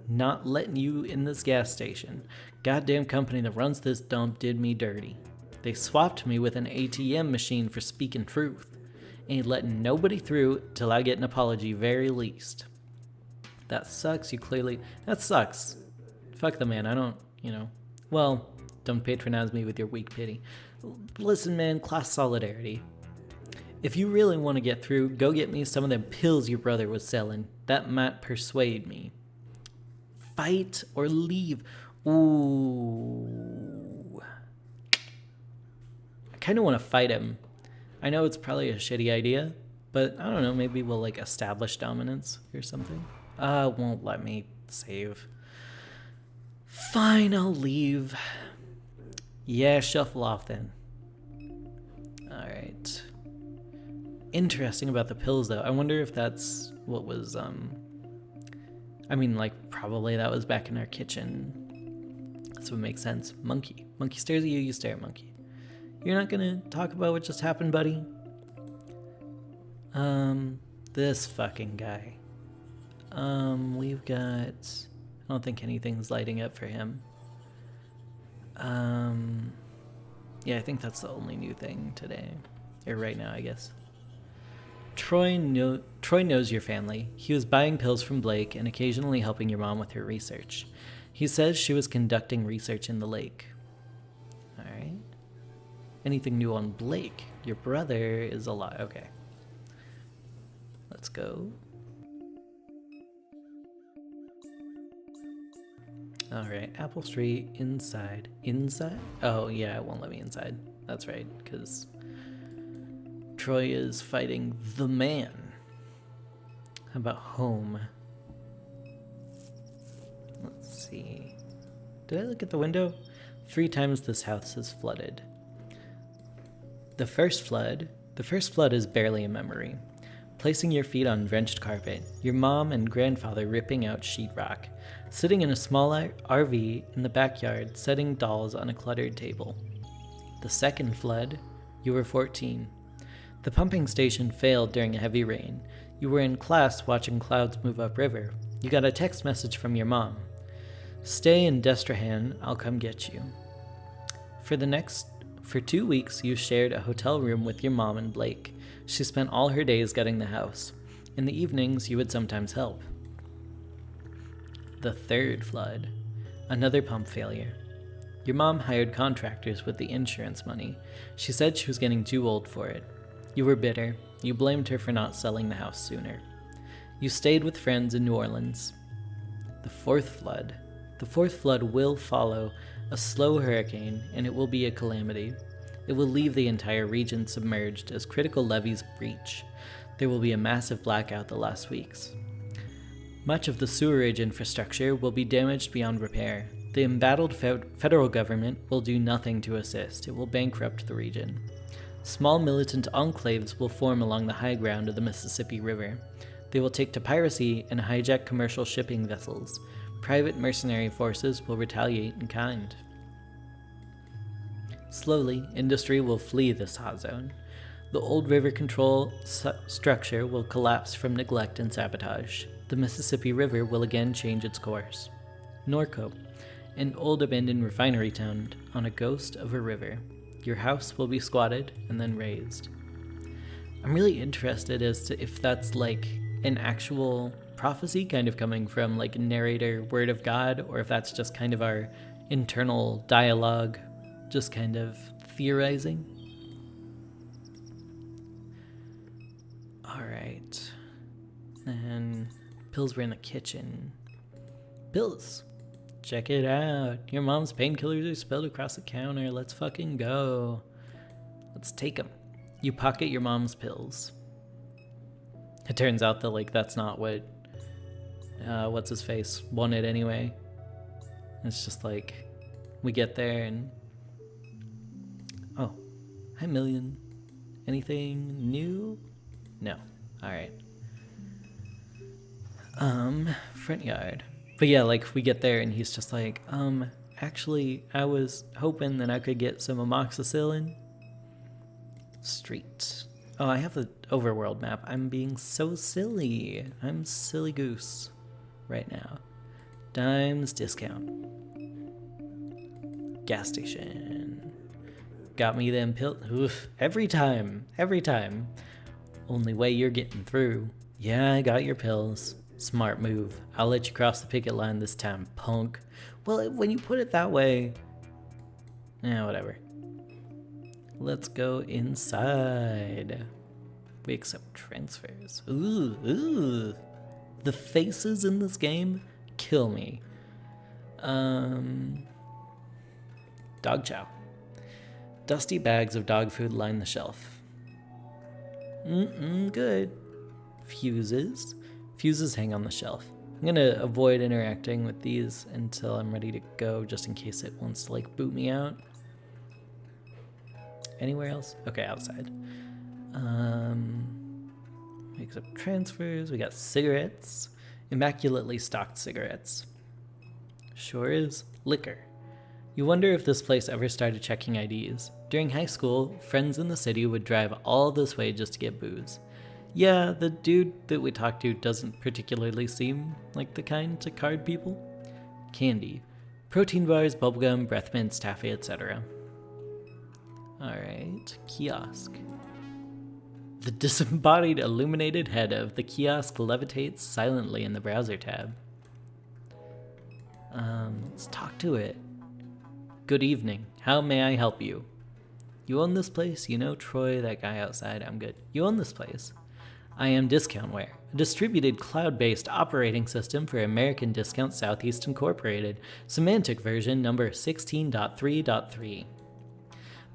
Not letting you in this gas station. Goddamn company that runs this dump did me dirty. They swapped me with an ATM machine for speaking truth. Ain't letting nobody through till I get an apology, very least. That sucks, that sucks. Fuck the man, I don't, well, don't patronize me with your weak pity. Listen, man, class solidarity. If you really want to get through, go get me some of them pills your brother was selling. That might persuade me. Fight or leave. Ooh. I kind of want to fight him. I know it's probably a shitty idea, but I don't know, maybe we'll establish dominance or something. Won't let me save. Fine, I'll leave. Yeah, shuffle off then. Alright. Interesting about the pills, though. I wonder if that's what was, probably that was back in our kitchen. This would make sense. Monkey. Monkey stares at you, you stare at monkey. You're not gonna talk about what just happened, buddy? This fucking guy. We've got... I don't think anything's lighting up for him. Yeah, I think that's the only new thing today. Or right now, I guess. Troy knows your family. He was buying pills from Blake and occasionally helping your mom with her research. He says she was conducting research in the lake. Alright. Anything new on Blake? Your brother is alive. Okay. Let's go. Alright, Apple Street, inside. Inside? Oh, yeah, it won't let me inside. That's right, because Troy is fighting the man. How about home? Let's see. Did I look at the window? 3 times this house is flooded. The first flood is barely a memory. Placing your feet on drenched carpet, your mom and grandfather ripping out sheetrock, sitting in a small RV in the backyard, setting dolls on a cluttered table. The second flood, you were 14. The pumping station failed during a heavy rain. You were in class watching clouds move upriver. You got a text message from your mom. Stay in Destrehan, I'll come get you. For 2 weeks, you shared a hotel room with your mom and Blake. She spent all her days gutting the house. In the evenings, you would sometimes help. The third flood. Another pump failure. Your mom hired contractors with the insurance money. She said she was getting too old for it. You were bitter. You blamed her for not selling the house sooner. You stayed with friends in New Orleans. The fourth flood. The fourth flood will follow a slow hurricane, and it will be a calamity. It will leave the entire region submerged as critical levees breach. There will be a massive blackout the last weeks. Much of the sewerage infrastructure will be damaged beyond repair. The embattled federal government will do nothing to assist. It will bankrupt the region. Small militant enclaves will form along the high ground of the Mississippi River. They will take to piracy and hijack commercial shipping vessels. Private mercenary forces will retaliate in kind. Slowly, industry will flee this hot zone. The old river control structure will collapse from neglect and sabotage. The Mississippi River will again change its course. Norco, an old abandoned refinery town on a ghost of a river. Your house will be squatted and then razed. I'm really interested as to if that's an actual prophecy kind of coming from narrator word of God, or if that's just kind of our internal dialogue, just kind of theorizing. Alright. And Pills were in the kitchen. Pills. Check it out. Your mom's painkillers are spilled across the counter. Let's fucking go. Let's take them. You pocket your mom's pills. It turns out that, like, that's not what, what's his face wanted anyway. It's just like, we get there and, oh, hi Million. Anything new? No. Alright. Front yard. But yeah, like, we get there and he's just like, actually, I was hoping that I could get some amoxicillin. Street. Oh, I have the overworld map. I'm being so silly. I'm silly goose right now. Dimes discount. Gas station. Got me them pills. Every time. Only way you're getting through. Yeah, I got your pills. Smart move. I'll let you cross the picket line this time, punk. Well, when you put it that way... Yeah, whatever. Let's go inside. We accept transfers. Ooh. The faces in this game kill me. Dog chow. Dusty bags of dog food line the shelf. Good. Fuses. Fuses hang on the shelf. I'm gonna avoid interacting with these until I'm ready to go, just in case it wants to, like, boot me out. Anywhere else? Okay, outside. Makes up transfers. We got cigarettes. Immaculately stocked cigarettes. Sure is. Liquor. You wonder if this place ever started checking IDs. During high school, friends in the city would drive all this way just to get booze. Yeah, the dude that we talked to doesn't particularly seem like the kind to card people. Candy. Protein bars, bubblegum, breath mints, taffy, etc. Alright, kiosk. The disembodied illuminated head of the kiosk levitates silently in the browser tab. Let's talk to it. Good evening. How may I help you? You own this place? You know Troy, that guy outside? I'm good. You own this place? I am Discountware, a distributed cloud-based operating system for American Discount Southeast Incorporated, semantic version number 16.3.3.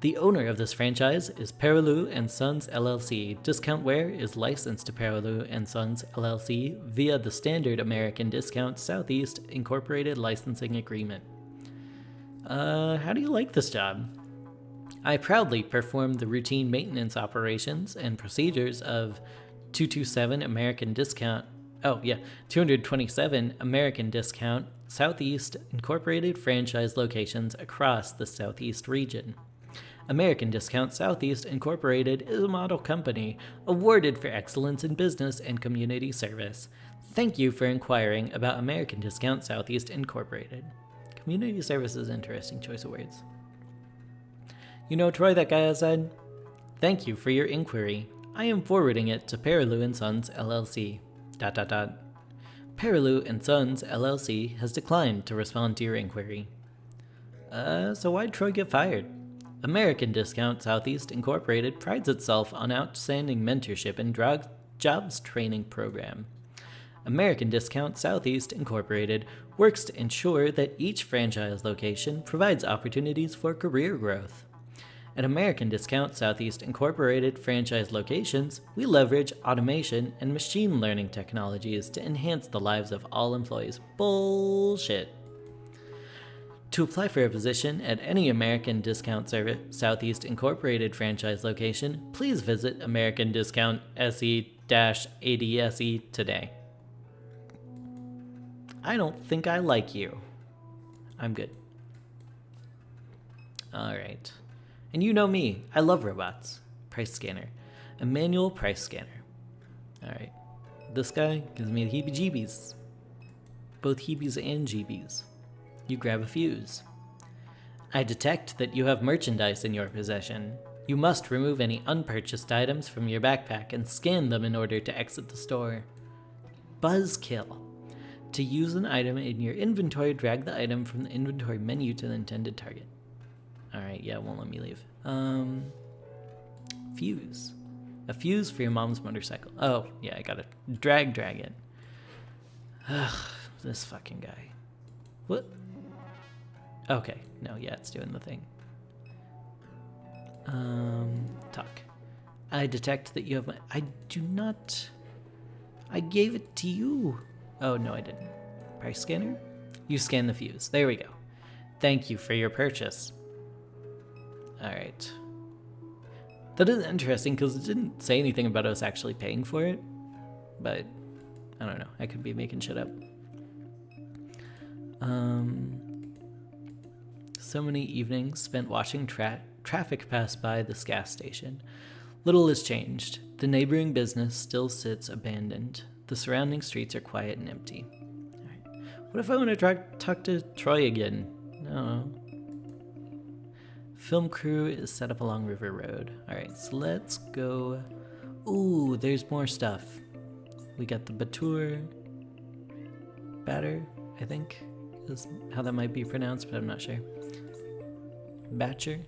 The owner of this franchise is Perilou and Sons LLC. Discountware is licensed to Perilou and Sons LLC via the standard American Discount Southeast Incorporated licensing agreement. How do you like this job? I proudly perform the routine maintenance operations and procedures of 227 American Discount. 227 American Discount Southeast Incorporated franchise locations across the Southeast region. American Discount Southeast Incorporated is a model company awarded for excellence in business and community service. Thank you for inquiring about American Discount Southeast Incorporated. Community service is an interesting choice of words. You know Troy, that guy outside? Thank you for your inquiry. I am forwarding it to Perilou and Sons LLC. Perilou and Sons LLC has declined to respond to your inquiry. So why'd Troy get fired? American Discount Southeast Incorporated prides itself on outstanding mentorship and jobs training program. American Discount Southeast Incorporated works to ensure that each franchise location provides opportunities for career growth. At American Discount Southeast Incorporated franchise locations, we leverage automation and machine learning technologies to enhance the lives of all employees. Bullshit. To apply for a position at any American Discount Southeast Incorporated franchise location, please visit American Discount SE-ADSE today. I don't think I like you. I'm good. Alright. And you know me, I love robots. Price scanner. A manual price scanner. Alright. This guy gives me the heebie-jeebies. Both heebies and jeebies. You grab a fuse. I detect that you have merchandise in your possession. You must remove any unpurchased items from your backpack and scan them in order to exit the store. Buzzkill. To use an item in your inventory, drag the item from the inventory menu to the intended target. Alright, yeah, it won't let me leave. Fuse. A fuse for your mom's motorcycle. Oh, yeah, I gotta drag it. Ugh, this fucking guy. What? Okay, no, yeah, it's doing the thing. Talk. I detect that you have my... I do not... I gave it to you. Oh, no, I didn't. Price scanner? You scan the fuse. There we go. Thank you for your purchase. Alright. That is interesting because it didn't say anything about us actually paying for it. But, I don't know. I could be making shit up. So many evenings spent watching traffic pass by this gas station. Little has changed. The neighboring business still sits abandoned. The surrounding streets are quiet and empty. All right. What if I want to talk to Troy again? No. Film crew is set up along River Road. All right, so let's go. Ooh, there's more stuff. We got the batter, I think is how that might be pronounced, but I'm not sure. Batcher.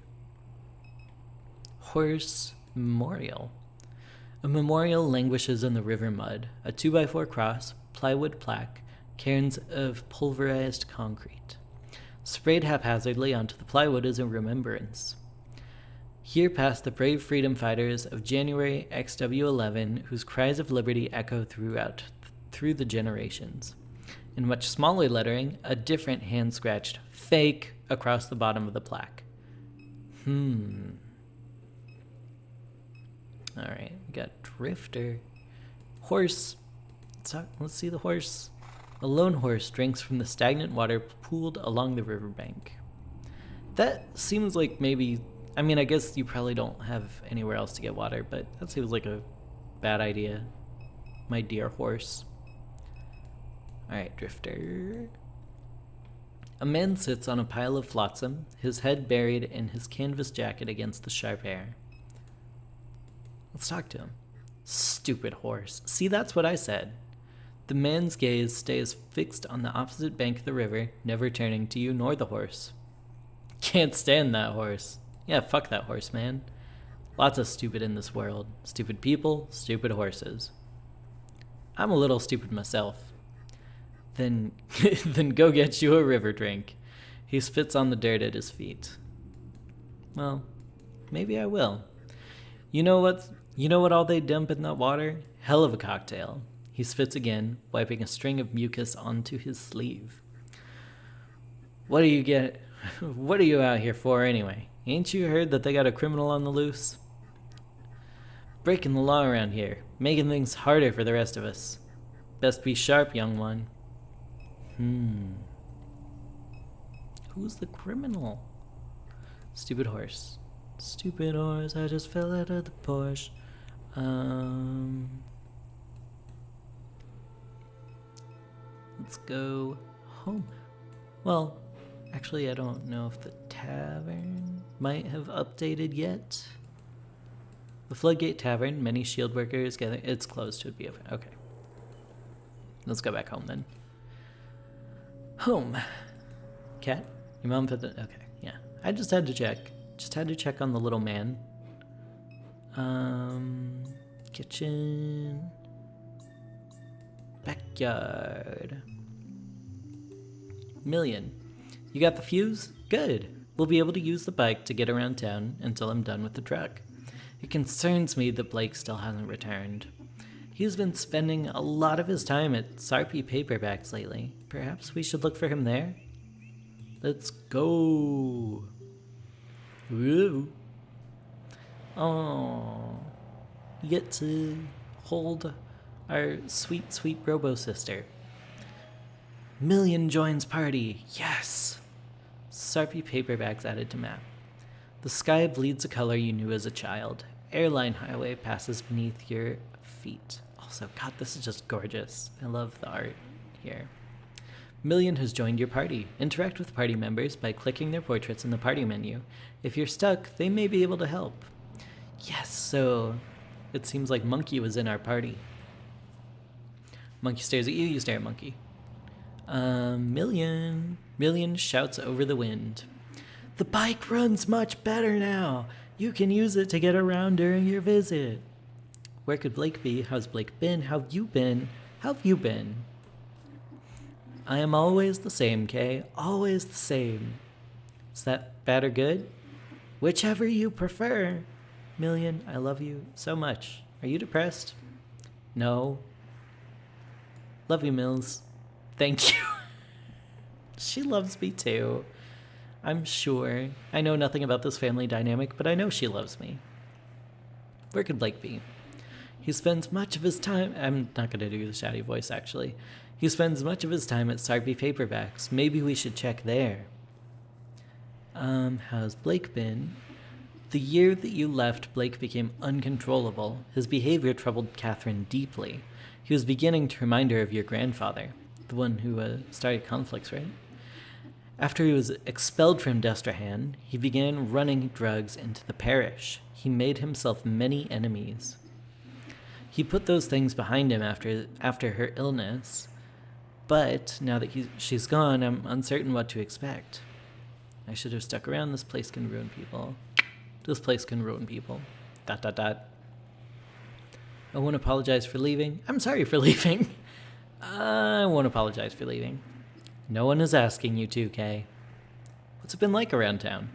Horse Memorial. A memorial languishes in the river mud. A 2x4 cross, plywood plaque, cairns of pulverized concrete. Sprayed haphazardly onto the plywood is a remembrance. Here pass the brave freedom fighters of January XW11, whose cries of liberty echo through the generations. In much smaller lettering, a different hand-scratched "fake" across the bottom of the plaque. Alright, we got Drifter. Horse. Let's see the horse. A lone horse drinks from the stagnant water pooled along the riverbank. That seems like maybe... I mean, I guess you probably don't have anywhere else to get water, but that seems like a bad idea. My dear horse. Alright, Drifter. A man sits on a pile of flotsam, his head buried in his canvas jacket against the sharp air. Let's talk to him. Stupid horse. See, that's what I said. The man's gaze stays fixed on the opposite bank of the river, never turning to you nor the horse. Can't stand that horse. Yeah, fuck that horse, man. Lots of stupid in this world. Stupid people, stupid horses. I'm a little stupid myself. Then go get you a river drink. He spits on the dirt at his feet. Well, maybe I will. You know what all they dump in that water? Hell of a cocktail. He spits again, wiping a string of mucus onto his sleeve. What do you out here for anyway? Ain't you heard that they got a criminal on the loose? Breaking the law around here, making things harder for the rest of us. Best be sharp, young one. Who's the criminal? Stupid horse. Stupid horse, I just fell out of the Porsche. Let's go home. Well, actually, I don't know if the tavern might have updated yet. The Floodgate Tavern, many shield workers gather. It's closed, so it'd be open. Okay. Let's go back home then. Home. Cat? Your mom put the... Okay, yeah. I just had to check. Just had to check on the little man. Kitchen. Backyard. Million. You got the fuse? Good. We'll be able to use the bike to get around town until I'm done with the truck. It concerns me that Blake still hasn't returned. He's been spending a lot of his time at Sarpy Paperbacks lately. Perhaps we should look for him there? Let's go. Woo. Oh. You get to hold our sweet, sweet Robo sister. Million joins party. Yes. Sarpy Paperbacks added to map. The sky bleeds a color you knew as a child. Airline highway passes beneath your feet. Also, God, this is just gorgeous. I love the art here. Million has joined your party. Interact with party members by clicking their portraits in the party menu. If you're stuck, they may be able to help. Yes, so it seems like Monkey was in our party. Monkey stares at you, you stare at Monkey. Million. Million shouts over the wind. The bike runs much better now. You can use it to get around during your visit. Where could Blake be? How's Blake been? How have you been? How have you been? I am always the same, Kay. Always the same. Is that bad or good? Whichever you prefer. Million, I love you so much. Are you depressed? No. Love you, Mills. Thank you. She loves me too. I'm sure. I know nothing about this family dynamic, but I know she loves me. Where could Blake be? He spends much of his time... I'm not going to do the shouty voice, actually. He spends much of his time at Sarpy Paperbacks. Maybe we should check there. How's Blake been? The year that you left, Blake became uncontrollable. His behavior troubled Catherine deeply. He was beginning to remind her of your grandfather, the one who started conflicts, right? After he was expelled from Destrahan, he began running drugs into the parish. He made himself many enemies. He put those things behind him after her illness, but now that she's gone, I'm uncertain what to expect. I should have stuck around. This place can ruin people. This place can ruin people. ... I won't apologize for leaving. I'm sorry for leaving. I won't apologize for leaving. No one is asking you to, Kay. What's it been like around town?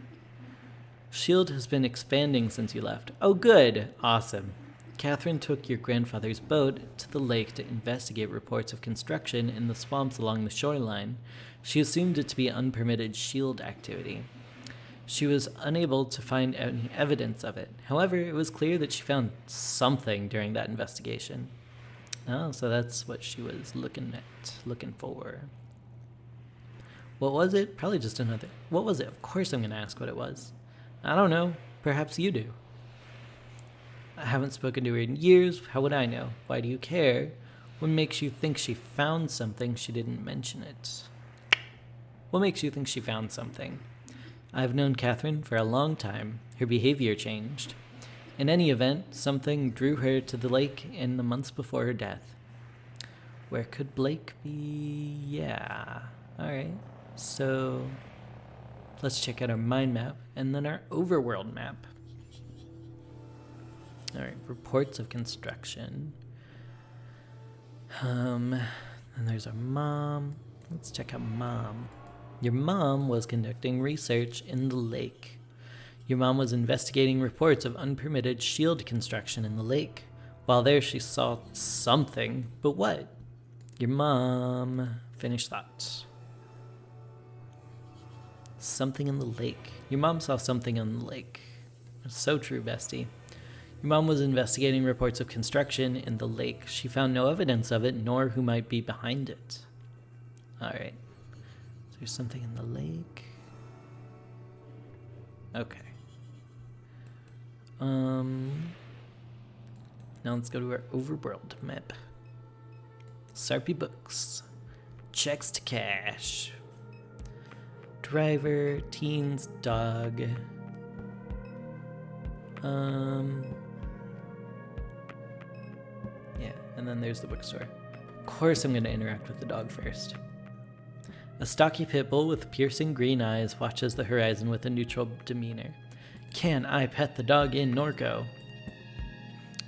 S.H.I.E.L.D. has been expanding since you left. Oh, good. Awesome. Catherine took your grandfather's boat to the lake to investigate reports of construction in the swamps along the shoreline. She assumed it to be unpermitted S.H.I.E.L.D. activity. She was unable to find any evidence of it. However, it was clear that she found something during that investigation. Oh, so that's what she was looking for. What was it? Probably just another... What was it? Of course I'm going to ask what it was. I don't know. Perhaps you do. I haven't spoken to her in years. How would I know? Why do you care? What makes you think she found something? She didn't mention it. What makes you think she found something? I've known Catherine for a long time. Her behavior changed. In any event, something drew her to the lake in the months before her death. Where could Blake be? Yeah. Alright. So, let's check out our mind map and then our overworld map. Alright, reports of construction. And there's our mom. Let's check out mom. Your mom was conducting research in the lake. Your mom was investigating reports of unpermitted S.H.I.E.L.D. construction in the lake. While there, she saw something, but what? Your mom... Finish thoughts. Something in the lake. Your mom saw something in the lake. It's so true, bestie. Your mom was investigating reports of construction in the lake. She found no evidence of it, nor who might be behind it. Alright. So there's something in the lake. Okay. Now let's go to our overworld map. Sarpy books. Checks to cash. Driver, teens, dog. Yeah, and then there's the bookstore. Of course I'm going to interact with the dog first. A stocky pit bull with piercing green eyes watches the horizon with a neutral demeanor. Can I pet the dog in Norco?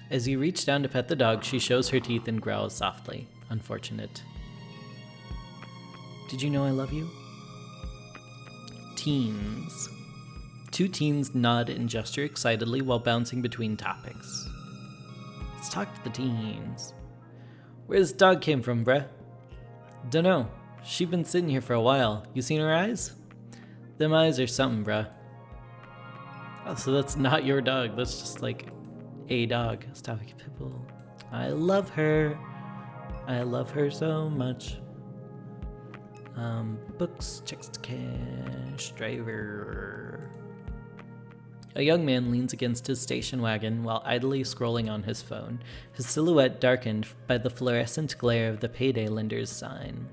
As you reach down to pet the dog, she shows her teeth and growls softly. Unfortunate. Did you know I love you? Teens. Two teens nod and gesture excitedly while bouncing between topics. Let's talk to the teens. Where this dog came from, bruh? Dunno. She been sitting here for a while. You seen her eyes? Them eyes are something, bruh. Oh, so that's not your dog. That's just like a dog. Stocky Pitbull. I love her. I love her so much. Books, checks to cash, driver. A young man leans against his station wagon while idly scrolling on his phone, his silhouette darkened by the fluorescent glare of the payday lender's sign.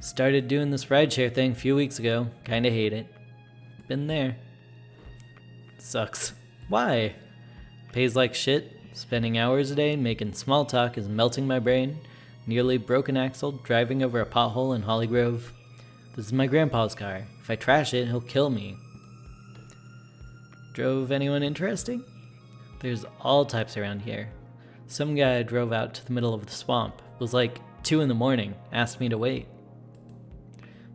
Started doing this rideshare thing a few weeks ago. Kinda hate it. Been there. Sucks. Why? Pays like shit. Spending hours a day making small talk is melting my brain. Nearly broken axle, driving over a pothole in Hollygrove. This is my grandpa's car. If I trash it, he'll kill me. Drove anyone interesting? There's all types around here. Some guy drove out to the middle of the swamp. Was like 2 in the morning, asked me to wait.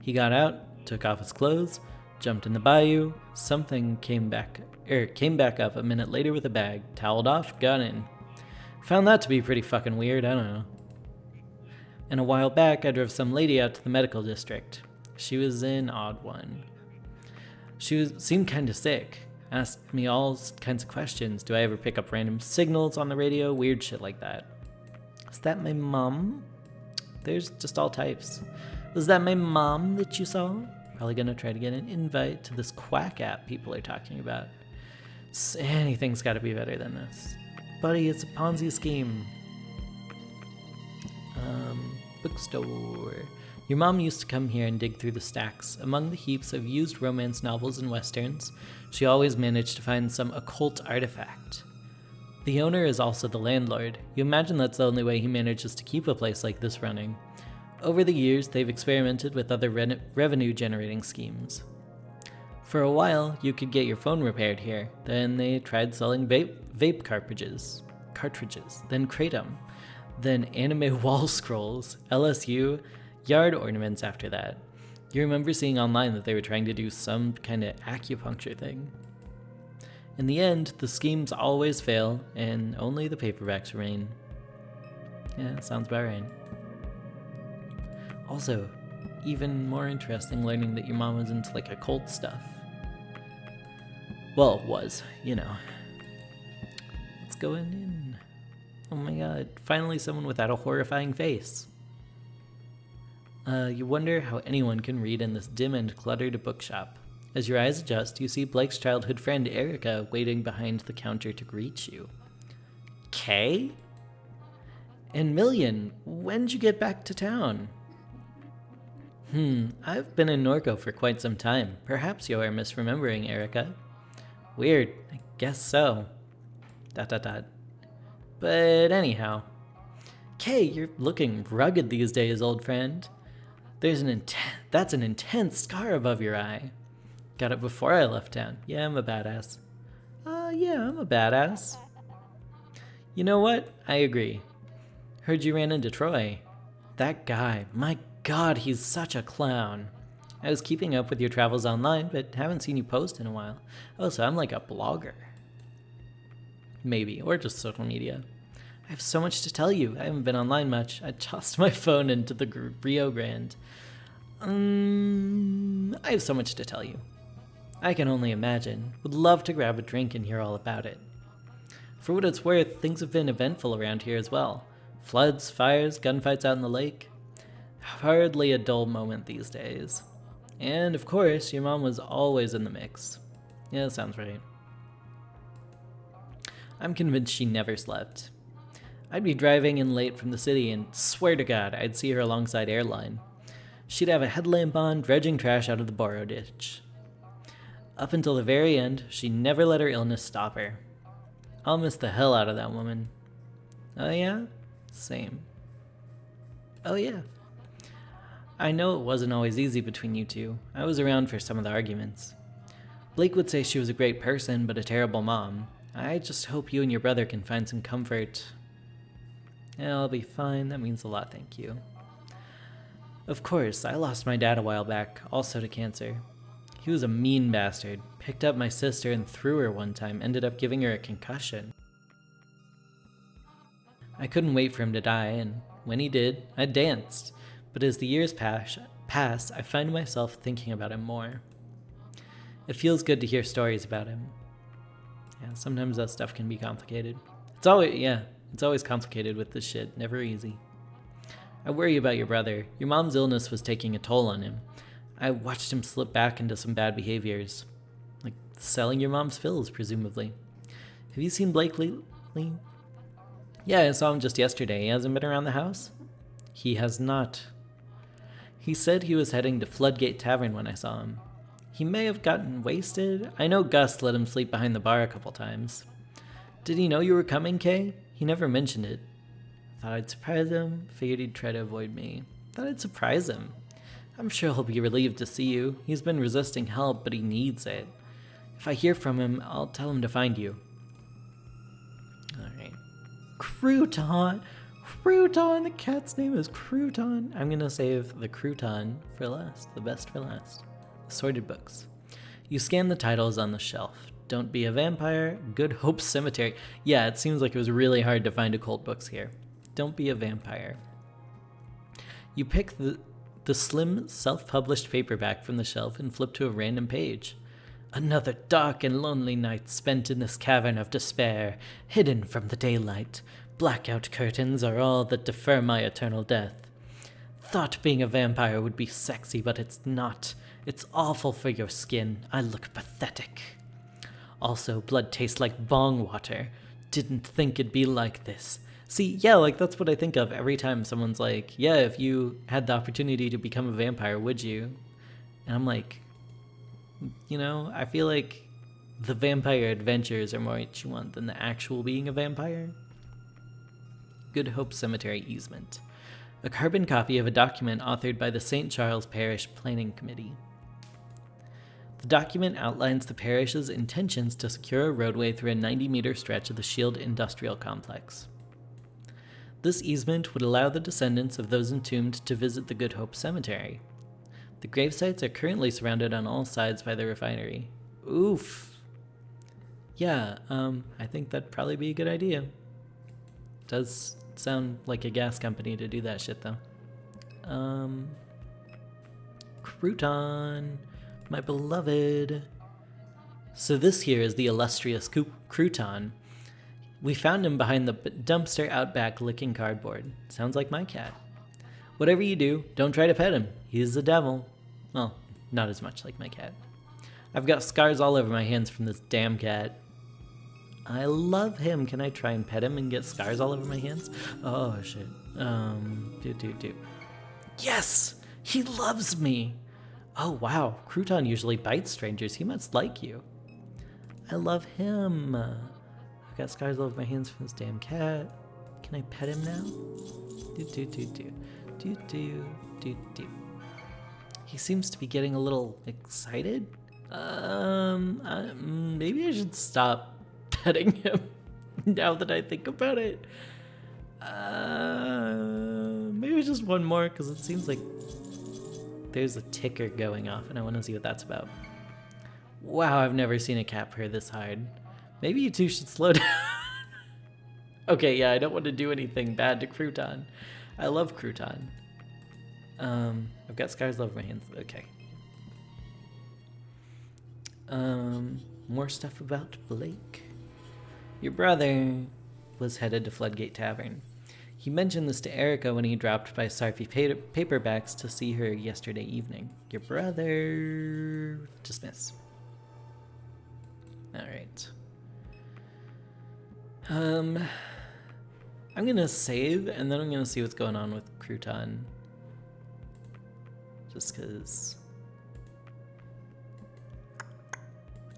He got out, took off his clothes, jumped in the bayou. Something came back up a minute later with a bag, toweled off, got in. Found that to be pretty fucking weird, I don't know. And a while back, I drove some lady out to the medical district. She was an odd one. Seemed kind of sick. Asked me all kinds of questions. Do I ever pick up random signals on the radio? Weird shit like that. Is that my mom? There's just all types. Was that my mom that you saw? Probably gonna try to get an invite to this quack app people are talking about. Anything's gotta be better than this. Buddy, it's a Ponzi scheme. Bookstore. Your mom used to come here and dig through the stacks. Among the heaps of used romance novels and westerns, she always managed to find some occult artifact. The owner is also the landlord. You imagine that's the only way he manages to keep a place like this running. Over the years, they've experimented with other revenue-generating schemes. For a while, you could get your phone repaired here. Then they tried selling vape cartridges, then Kratom, then anime wall scrolls, LSU, yard ornaments after that. You remember seeing online that they were trying to do some kind of acupuncture thing. In the end, the schemes always fail, and only the paperbacks remain. Yeah, sounds about right. Also, even more interesting learning that your mom was into like occult stuff. Well, was, you know. Let's go in. Oh my god, finally someone without a horrifying face. You wonder how anyone can read in this dim and cluttered bookshop. As your eyes adjust, you see Blake's childhood friend Erica waiting behind the counter to greet you. Kay? And Million, when'd you get back to town? I've been in Norco for quite some time. Perhaps you are misremembering, Erica. Weird, I guess so. ... But anyhow. Kay, you're looking rugged these days, old friend. That's an intense scar above your eye. Got it before I left town. Yeah, I'm a badass. Yeah, I'm a badass. You know what? I agree. Heard you ran into Troy. That guy, my god, he's such a clown. I was keeping up with your travels online, but haven't seen you post in a while. Oh, so I'm like a blogger. Maybe, or just social media. I have so much to tell you. I haven't been online much. I tossed my phone into the Rio Grande. I have so much to tell you. I can only imagine. Would love to grab a drink and hear all about it. For what it's worth, things have been eventful around here as well. Floods, fires, gunfights out in the lake. Hardly a dull moment these days. And of course, your mom was always in the mix. Yeah, that sounds right. I'm convinced she never slept. I'd be driving in late from the city and swear to God I'd see her alongside Airline. She'd have a headlamp on, dredging trash out of the borrow ditch. Up until the very end, she never let her illness stop her. I'll miss the hell out of that woman. Oh yeah? Same. Oh yeah. I know it wasn't always easy between you two. I was around for some of the arguments. Blake would say she was a great person, but a terrible mom. I just hope you and your brother can find some comfort. Yeah, I'll be fine. That means a lot, thank you. Of course, I lost my dad a while back, also to cancer. He was a mean bastard. Picked up my sister and threw her one time, ended up giving her a concussion. I couldn't wait for him to die, and when he did, I danced. But as the years pass, I find myself thinking about him more. It feels good to hear stories about him. Yeah, sometimes that stuff can be complicated. It's always complicated with this shit, never easy. I worry about your brother. Your mom's illness was taking a toll on him. I watched him slip back into some bad behaviors. Like selling your mom's fills, presumably. Have you seen Blake lately? Yeah, I saw him just yesterday. He hasn't been around the house? He has not. He said he was heading to Floodgate Tavern when I saw him. He may have gotten wasted. I know Gus let him sleep behind the bar a couple times. Did he know you were coming, Kay? He never mentioned it. Thought I'd surprise him. Figured he'd try to avoid me. Thought I'd surprise him. I'm sure he'll be relieved to see you. He's been resisting help, but he needs it. If I hear from him, I'll tell him to find you. Alright. Crouton! Crouton! The cat's name is Crouton. I'm gonna save the Crouton for last, the best for last. Assorted books. You scan the titles on the shelf. Don't Be a Vampire, Good Hope Cemetery. Yeah, it seems like it was really hard to find occult books here. Don't Be a Vampire. You pick the slim, self-published paperback from the shelf and flip to a random page. Another dark and lonely night spent in this cavern of despair, hidden from the daylight. Blackout curtains are all that defer my eternal death. Thought being a vampire would be sexy, but it's not. It's awful for your skin. I look pathetic. Also, blood tastes like bong water. Didn't think it'd be like this. See, yeah, like that's what I think of every time someone's like, yeah, if you had the opportunity to become a vampire, would you? And I'm like, you know, I feel like the vampire adventures are more what you want than the actual being a vampire. Good Hope Cemetery easement. A carbon copy of a document authored by the St. Charles Parish Planning Committee. The document outlines the parish's intentions to secure a roadway through a 90-meter stretch of the Shield Industrial Complex. This easement would allow the descendants of those entombed to visit the Good Hope Cemetery. The gravesites are currently surrounded on all sides by the refinery. Oof. Yeah, I think that'd probably be a good idea. Does sound like a gas company to do that shit, though. Crouton, my beloved. So this here is the illustrious Crouton. We found him behind the dumpster out back licking cardboard. Sounds like my cat. Whatever you do, don't try to pet him. He's the devil. Well, not as much like my cat. I've got scars all over my hands from this damn cat. I love him. Can I try and pet him and get scars all over my hands? Oh, shit. Yes! He loves me! Oh, wow. Crouton usually bites strangers. He must like you. I love him. I've got scars all over my hands from this damn cat. Can I pet him now? He seems to be getting a little excited. Maybe I should stop petting him now that I think about it. Maybe just one more, because it seems like there's a ticker going off and I want to see what that's about. Wow, I've never seen a cat purr this hard. Maybe you two should slow down. Okay, yeah, I don't want to do anything bad to Crouton. I love Crouton. I've got scars all over my hands. Okay. More stuff about Blake. Your brother was headed to Floodgate Tavern. He mentioned this to Erica when he dropped by Sarfy Paperbacks to see her yesterday evening. Your brother... Dismiss. Alright. I'm gonna save, and then I'm gonna see what's going on with Crouton. Just because...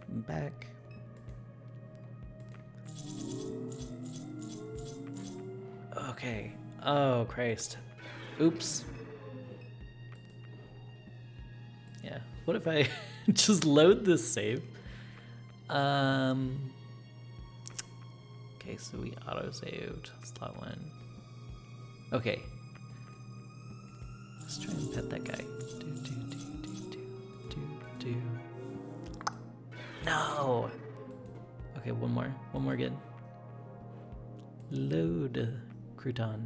I'm back. Okay. Oh, Christ. Oops. Yeah. What if I just load this save? Okay, so we auto-saved slot 1. Okay. Let's try and pet that guy. No! Okay, one more. One more good. Load Crouton.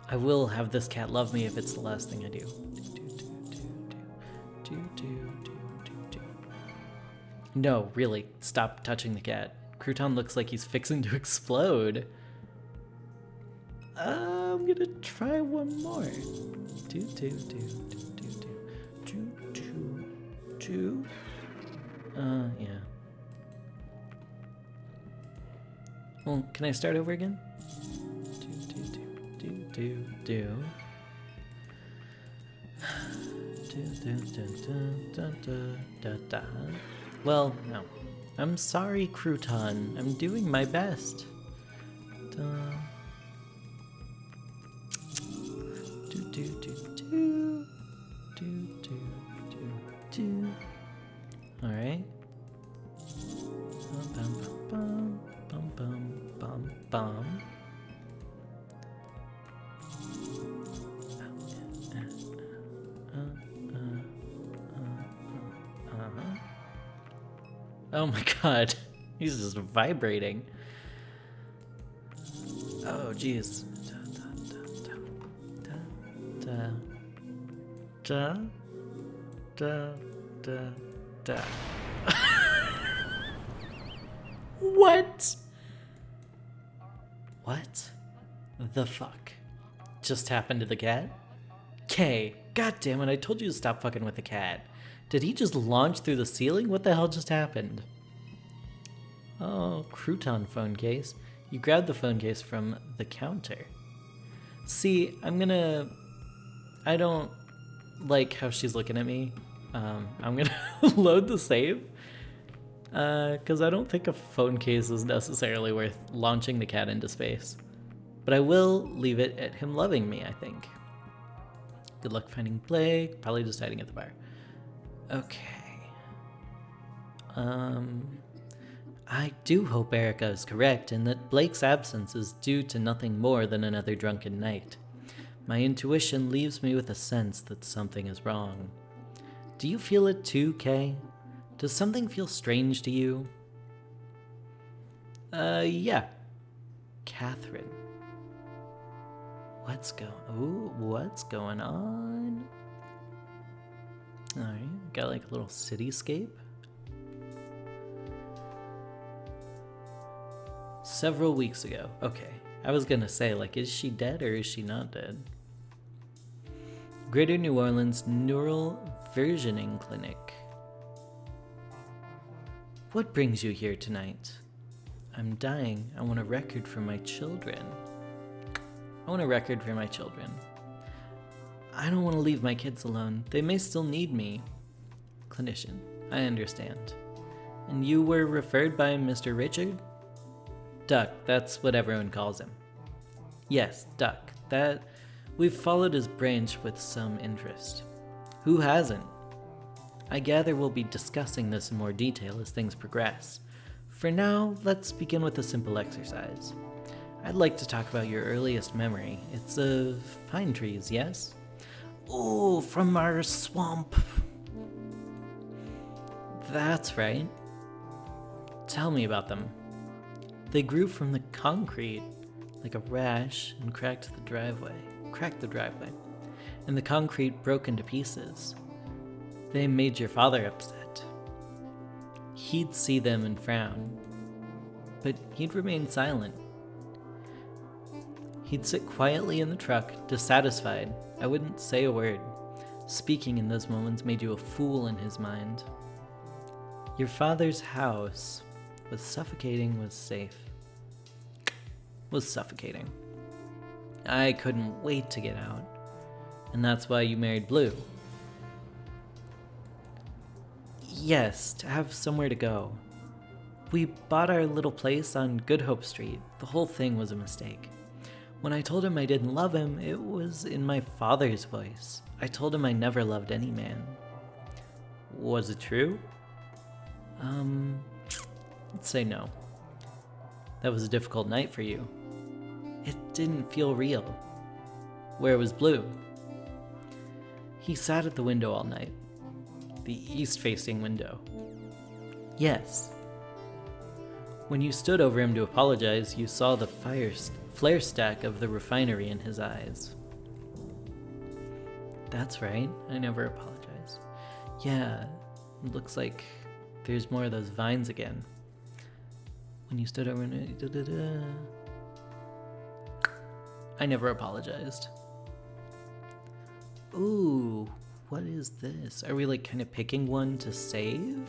I will have this cat love me if it's the last thing I do. No, really, stop touching the cat. Crouton looks like he's fixing to explode. I'm gonna try one more. Yeah. Well, can I start over again? Well, no. I'm sorry, Crouton. I'm doing my best. Alright. Bum, bum, bum, bum, bum, bum, bum. Oh my god. He's just vibrating. Oh, jeez. Da, da, da, da, da. What? What the fuck just happened to the cat? Kay, god damn it, I told you to stop fucking with the cat. Did he just launch through the ceiling? What the hell just happened? Oh, crouton phone case. You grabbed the phone case from the counter. See, I don't like how she's looking at me. I'm gonna load the save. Because I don't think a phone case is necessarily worth launching the cat into space. But I will leave it at him loving me, I think. Good luck finding Blake. Probably just hiding at the bar. Okay. I do hope Erica is correct and that Blake's absence is due to nothing more than another drunken night. My intuition leaves me with a sense that something is wrong. Do you feel it too, Kay? Does something feel strange to you? Yeah. Catherine. What's going on? Alright, got like a little cityscape. Several weeks ago. Okay. I was gonna say, like, is she dead or is she not dead? Greater New Orleans Neural Versioning Clinic. What brings you here tonight? I'm dying. I want a record for my children. I want a record for my children. I don't want to leave my kids alone. They may still need me. Clinician, I understand. And you were referred by Mr. Richard? Duck, that's what everyone calls him. Yes, Duck. We've followed his branch with some interest. Who hasn't? I gather we'll be discussing this in more detail as things progress. For now, let's begin with a simple exercise. I'd like to talk about your earliest memory. It's of pine trees, yes? Oh, from our swamp. That's right. Tell me about them. They grew from the concrete like a rash and cracked the driveway, and the concrete broke into pieces. They made your father upset. He'd see them and frown, but he'd remain silent. He'd sit quietly in the truck, dissatisfied. I wouldn't say a word. Speaking in those moments made you a fool in his mind. Your father's house was suffocating. I couldn't wait to get out, and that's why you married Blue. Yes, to have somewhere to go. We bought our little place on Good Hope Street. The whole thing was a mistake. When I told him I didn't love him, it was in my father's voice. I told him I never loved any man. Was it true? Let's say no. That was a difficult night for you. It didn't feel real. Where was Blue? He sat at the window all night. The east-facing window. Yes. When you stood over him to apologize, you saw the flare stack of the refinery in his eyes. That's right, I never apologized. Yeah, it looks like there's more of those vines again. When you stood over him, I never apologized. Ooh, what is this? Are we like kind of picking one to save?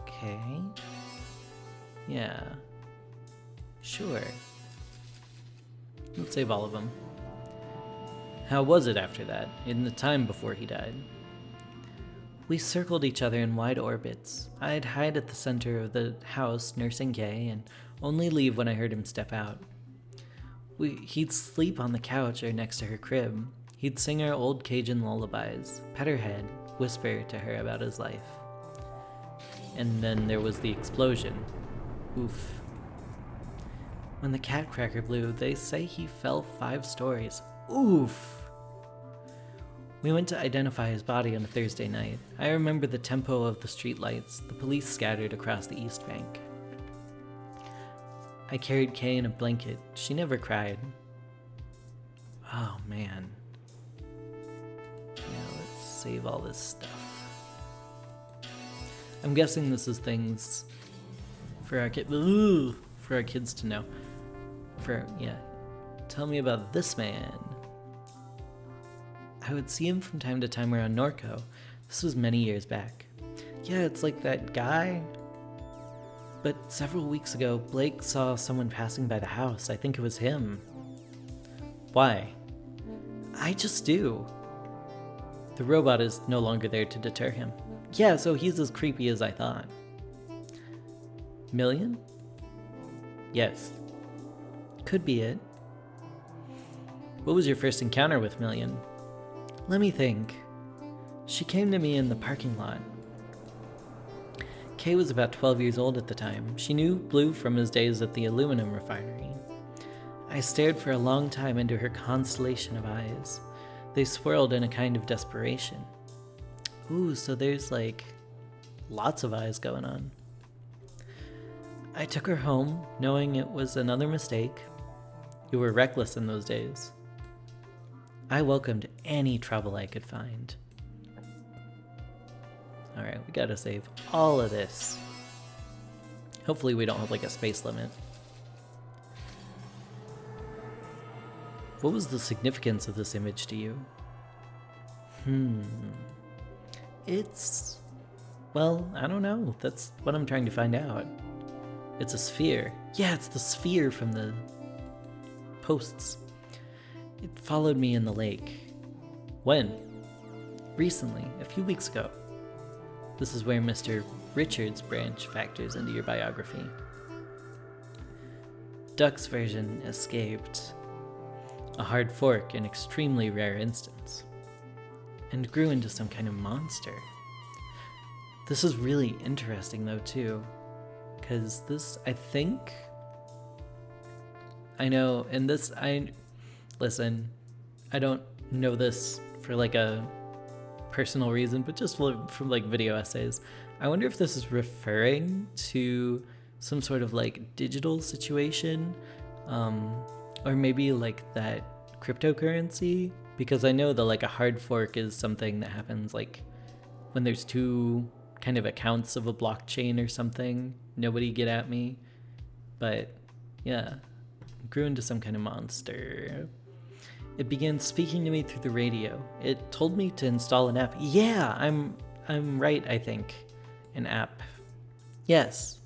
Okay. Yeah. Sure. Let's save all of them. How was it after that, in the time before he died? We circled each other in wide orbits. I'd hide at the center of the house nursing Kay and only leave when I heard him step out. He'd sleep on the couch or next to her crib. He'd sing her old Cajun lullabies, pet her head, whisper to her about his life. And then there was the explosion. Oof. When the cat cracker blew, they say he fell 5 stories. Oof! We went to identify his body on a Thursday night. I remember the tempo of the streetlights, the police scattered across the East Bank. I carried Kay in a blanket. She never cried. Oh, man. Yeah, let's save all this stuff. I'm guessing this is things for our kids to know. Tell me about this man. I would see him from time to time around Norco. This was many years back. Yeah, it's like that guy. But several weeks ago, Blake saw someone passing by the house. I think it was him. Why? I just do. The robot is no longer there to deter him. Yeah, so he's as creepy as I thought. Million? Yes. Could be it. What was your first encounter with Million? Let me think. She came to me in the parking lot. Kay was about 12 years old at the time. She knew Blue from his days at the aluminum refinery. I stared for a long time into her constellation of eyes. They swirled in a kind of desperation. Ooh, so there's like lots of eyes going on. I took her home, knowing it was another mistake. You were reckless in those days. I welcomed any trouble I could find. Alright, we gotta save all of this. Hopefully we don't have like a space limit. What was the significance of this image to you? It's... well, I don't know. That's what I'm trying to find out. It's a sphere. Yeah, it's the sphere from the posts. It followed me in the lake. When? Recently, a few weeks ago. This is where Mr. Richards' branch factors into your biography. Duck's version escaped. A hard fork, an extremely rare instance. And grew into some kind of monster. This is really interesting though too. Because this, I think... I know, and this, listen, I don't know this for like a personal reason, but just from like video essays. I wonder if this is referring to some sort of like digital situation, or maybe like that cryptocurrency, because I know that like a hard fork is something that happens like when there's two kind of accounts of a blockchain or something. Nobody get at me, but yeah, grew into some kind of monster. It began speaking to me through the radio. It told me to install an app. Yeah, I'm right, I think. An app. Yes. ...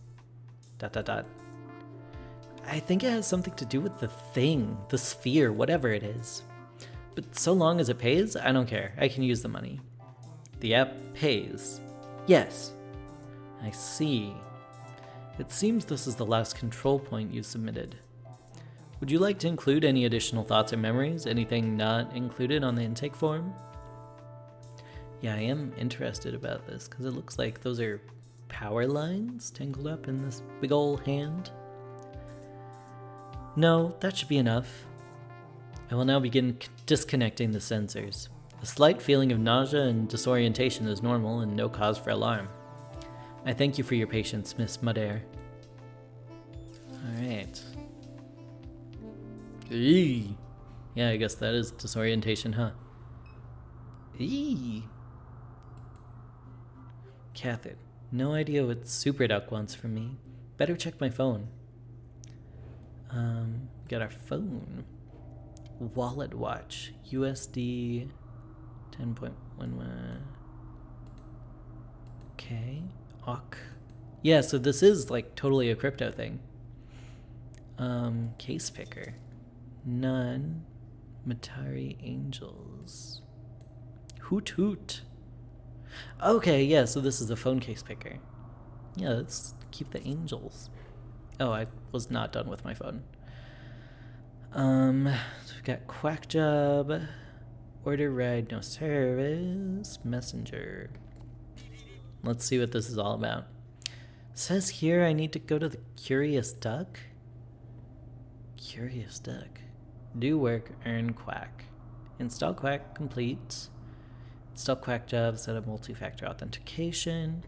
I think it has something to do with the thing, the sphere, whatever it is. But so long as it pays, I don't care. I can use the money. The app pays. Yes. I see. It seems this is the last control point you submitted. Would you like to include any additional thoughts or memories? Anything not included on the intake form? Yeah, I am interested about this because it looks like those are power lines tangled up in this big ol' hand. No, that should be enough. I will now begin disconnecting the sensors. A slight feeling of nausea and disorientation is normal and no cause for alarm. I thank you for your patience, Miss Mudare. Alright. Eee. Yeah, I guess that is disorientation, huh? Eee. Catherine, no idea what Super Duck wants from me. Better check my phone. Got our phone. Wallet watch. USD 10.11. Okay. Awk. Yeah, so this is like totally a crypto thing. Case picker. None. Matari Angels. Hoot hoot. Okay, yeah, so this is a phone case picker. Yeah, let's keep the angels. Oh, I was not done with my phone. So we've got Quack Job, Order Ride No Service, Messenger. Let's see what this is all about. Says here I need to go to the Curious Duck. Curious Duck. Do work, earn Quack. Install Quack complete. Still quack job, set up multi-factor authentication.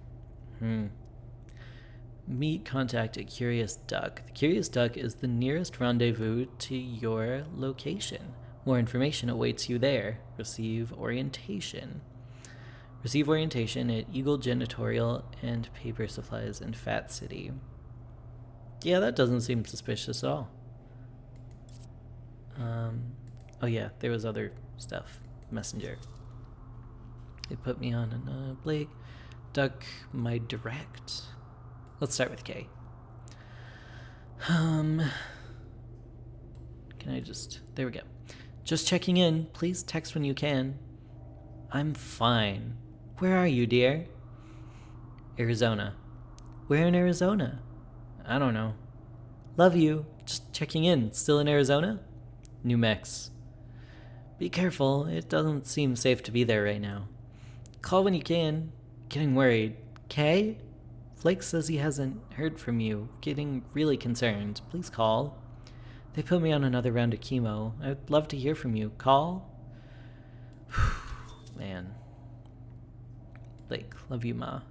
Meet contact a Curious Duck. The Curious Duck is the nearest rendezvous to your location. More information awaits you there. Receive orientation. Receive orientation at Eagle Janitorial and Paper Supplies in Fat City. Yeah, that doesn't seem suspicious at all. Oh yeah, there was other stuff. Messenger. They put me on a Blake. Duck, my direct. Let's start with K. Can I just... There we go. Just checking in. Please text when you can. I'm fine. Where are you, dear? Arizona. Where in Arizona? I don't know. Love you. Just checking in. Still in Arizona? New Mex. Be careful. It doesn't seem safe to be there right now. Call when you can. Getting worried. Kay? Flake says he hasn't heard from you. Getting really concerned. Please call. They put me on another round of chemo. I'd love to hear from you. Call? Man. Blake, love you, Ma.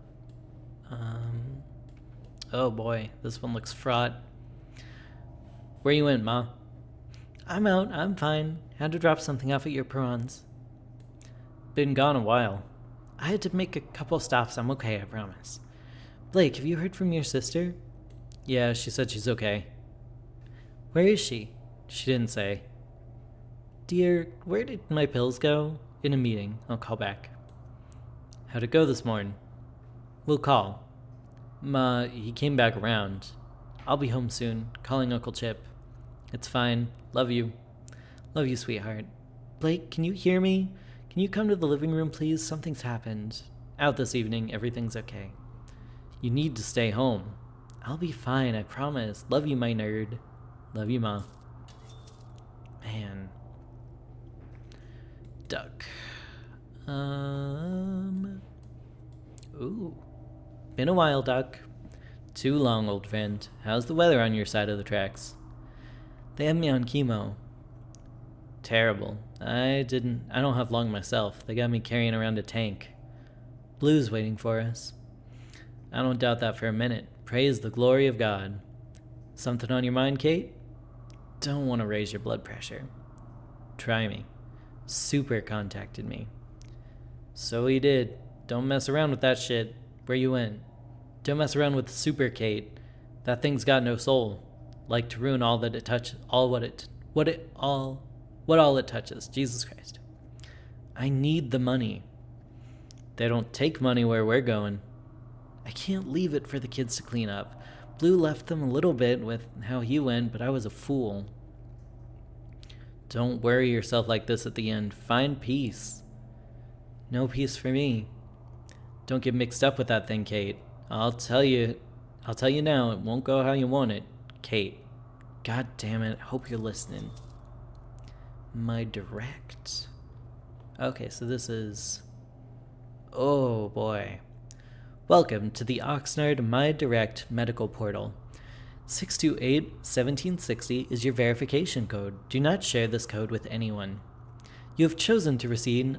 Oh boy, this one looks fraught. Where you in, Ma? I'm out. I'm fine. Had to drop something off at your prawns. Been gone a while. I had to make a couple stops. I'm okay, I promise. Blake, have you heard from your sister? Yeah, she said she's okay. Where is she? She didn't say. Dear, where did my pills go? In a meeting. I'll call back. How'd it go this morning? We'll call. Ma, he came back around. I'll be home soon. Calling Uncle Chip. It's fine. Love you. Love you, sweetheart. Blake, can you hear me? Can you come to the living room, please? Something's happened. Out this evening. Everything's okay. You need to stay home. I'll be fine, I promise. Love you, my nerd. Love you, Ma. Man. Duck. Ooh. Been a while, Duck. Too long, old friend. How's the weather on your side of the tracks? They had me on chemo. Terrible. I don't have long myself. They got me carrying around a tank. Blue's waiting for us. I don't doubt that for a minute. Praise the glory of God. Something on your mind, Kate? Don't want to raise your blood pressure. Try me. Super contacted me. So he did. Don't mess around with that shit. Where you went? Don't mess around with Super Kate. That thing's got no soul. Like to ruin all that it touches, all it touches. Jesus Christ. I need the money. They don't take money where we're going. I can't leave it for the kids to clean up. Blue left them a little bit with how he went, but I was a fool. Don't worry yourself like this at the end. Find peace. No peace for me. Don't get mixed up with that thing, Kate. I'll tell you now, it won't go how you want it. Kate. God damn it, I hope you're listening. My direct. Okay, so this is... Oh boy. Welcome to the Oxnard My Direct medical portal. 628-1760 is your verification code. Do not share this code with anyone. You have chosen to receive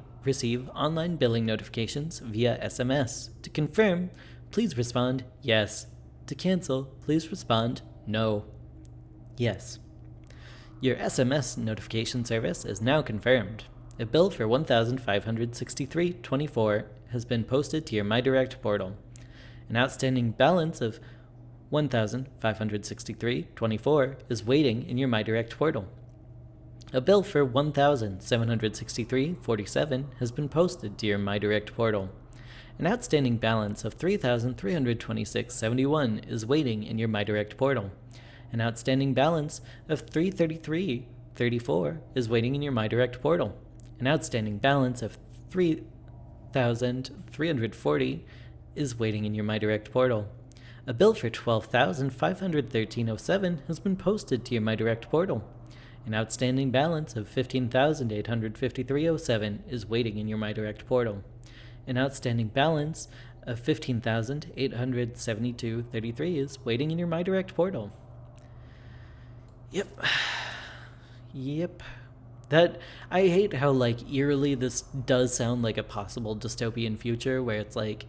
online billing notifications via SMS. To confirm, please respond yes. To cancel, please respond no. Yes. Your SMS notification service is now confirmed. A bill for $1,563.24 has been posted to your MyDirect portal. An outstanding balance of $1,563.24 is waiting in your MyDirect portal. A bill for $1,763.47 has been posted to your MyDirect portal. An outstanding balance of $3,326.71 is waiting in your MyDirect portal. An outstanding balance of $333.34 is waiting in your MyDirect portal. An outstanding balance of $3,340 is waiting in your MyDirect portal. A bill for $12,513.07 has been posted to your MyDirect portal. An outstanding balance of $15,853.07 is waiting in your MyDirect portal. An outstanding balance of $15,872.33 is waiting in your MyDirect portal. Yep. That I hate how like eerily this does sound like a possible dystopian future where it's like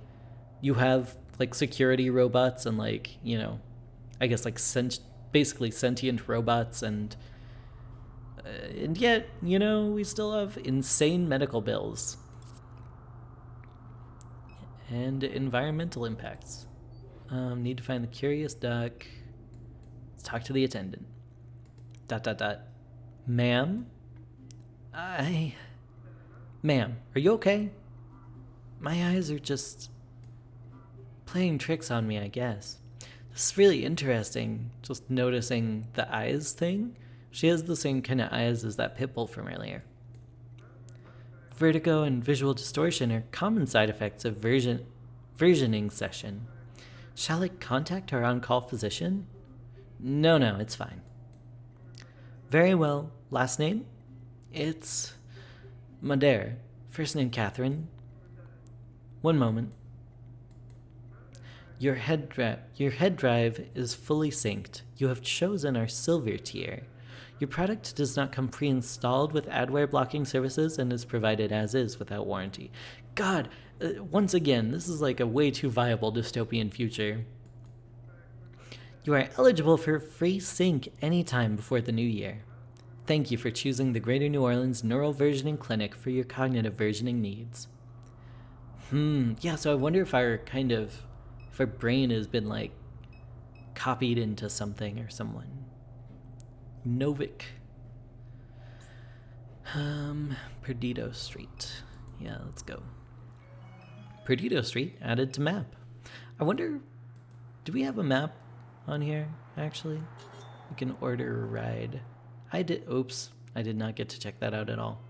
you have like security robots and like, I guess like basically sentient robots and yet, we still have insane medical bills and environmental impacts. Need to find the curious duck. Let's talk to the attendant. ... Ma'am? Ma'am, are you okay? My eyes are just playing tricks on me, I guess. This is really interesting, just noticing the eyes thing. She has the same kind of eyes as that pitbull from earlier. Vertigo and visual distortion are common side effects of versioning session. Shall I contact our on-call physician? No, it's fine. Very well. Last name? It's Madere. First name Catherine. One moment. Your head drive is fully synced. You have chosen our silver tier. Your product does not come pre-installed with adware blocking services and is provided as is without warranty. God, once again, this is like a way too viable dystopian future. You are eligible for free sync anytime before the new year. Thank you for choosing the Greater New Orleans Neural Versioning Clinic for your cognitive versioning needs. Yeah, so I wonder if our brain has been like copied into something or someone. Novik. Perdido Street. Yeah, let's go. Perdido Street added to map. I wonder, do we have a map on here, actually? We can order a ride. Oops, I did not get to check that out at all.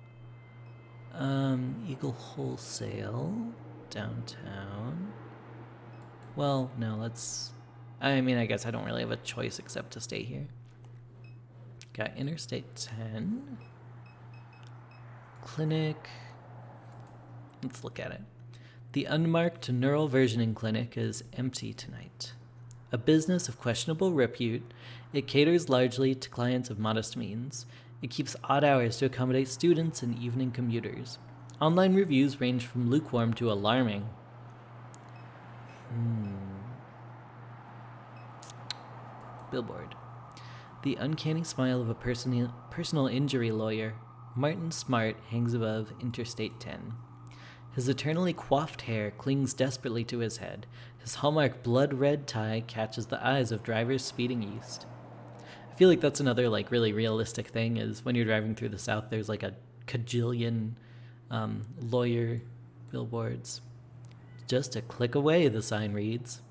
Eagle Wholesale, downtown. Well, no, I guess I don't really have a choice except to stay here. Got Interstate 10. Clinic. Let's look at it. The unmarked neural versioning clinic is empty tonight. A business of questionable repute, it caters largely to clients of modest means. It keeps odd hours to accommodate students and evening commuters. Online reviews range from lukewarm to alarming. Billboard. The uncanny smile of a personal injury lawyer, Martin Smart hangs above Interstate 10. His eternally coiffed hair clings desperately to his head. His hallmark blood-red tie catches the eyes of drivers speeding east. I feel like that's another like really realistic thing is when you're driving through the South, there's like a cajillion lawyer billboards. Just a click away, the sign reads.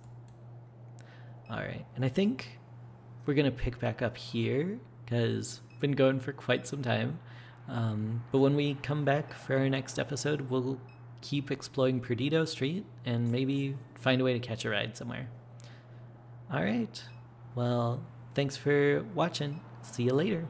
All right, and I think we're going to pick back up here because we've been going for quite some time. But when we come back for our next episode, we'll keep exploring Perdido Street and maybe find a way to catch a ride somewhere. All right. Well, thanks for watching. See you later.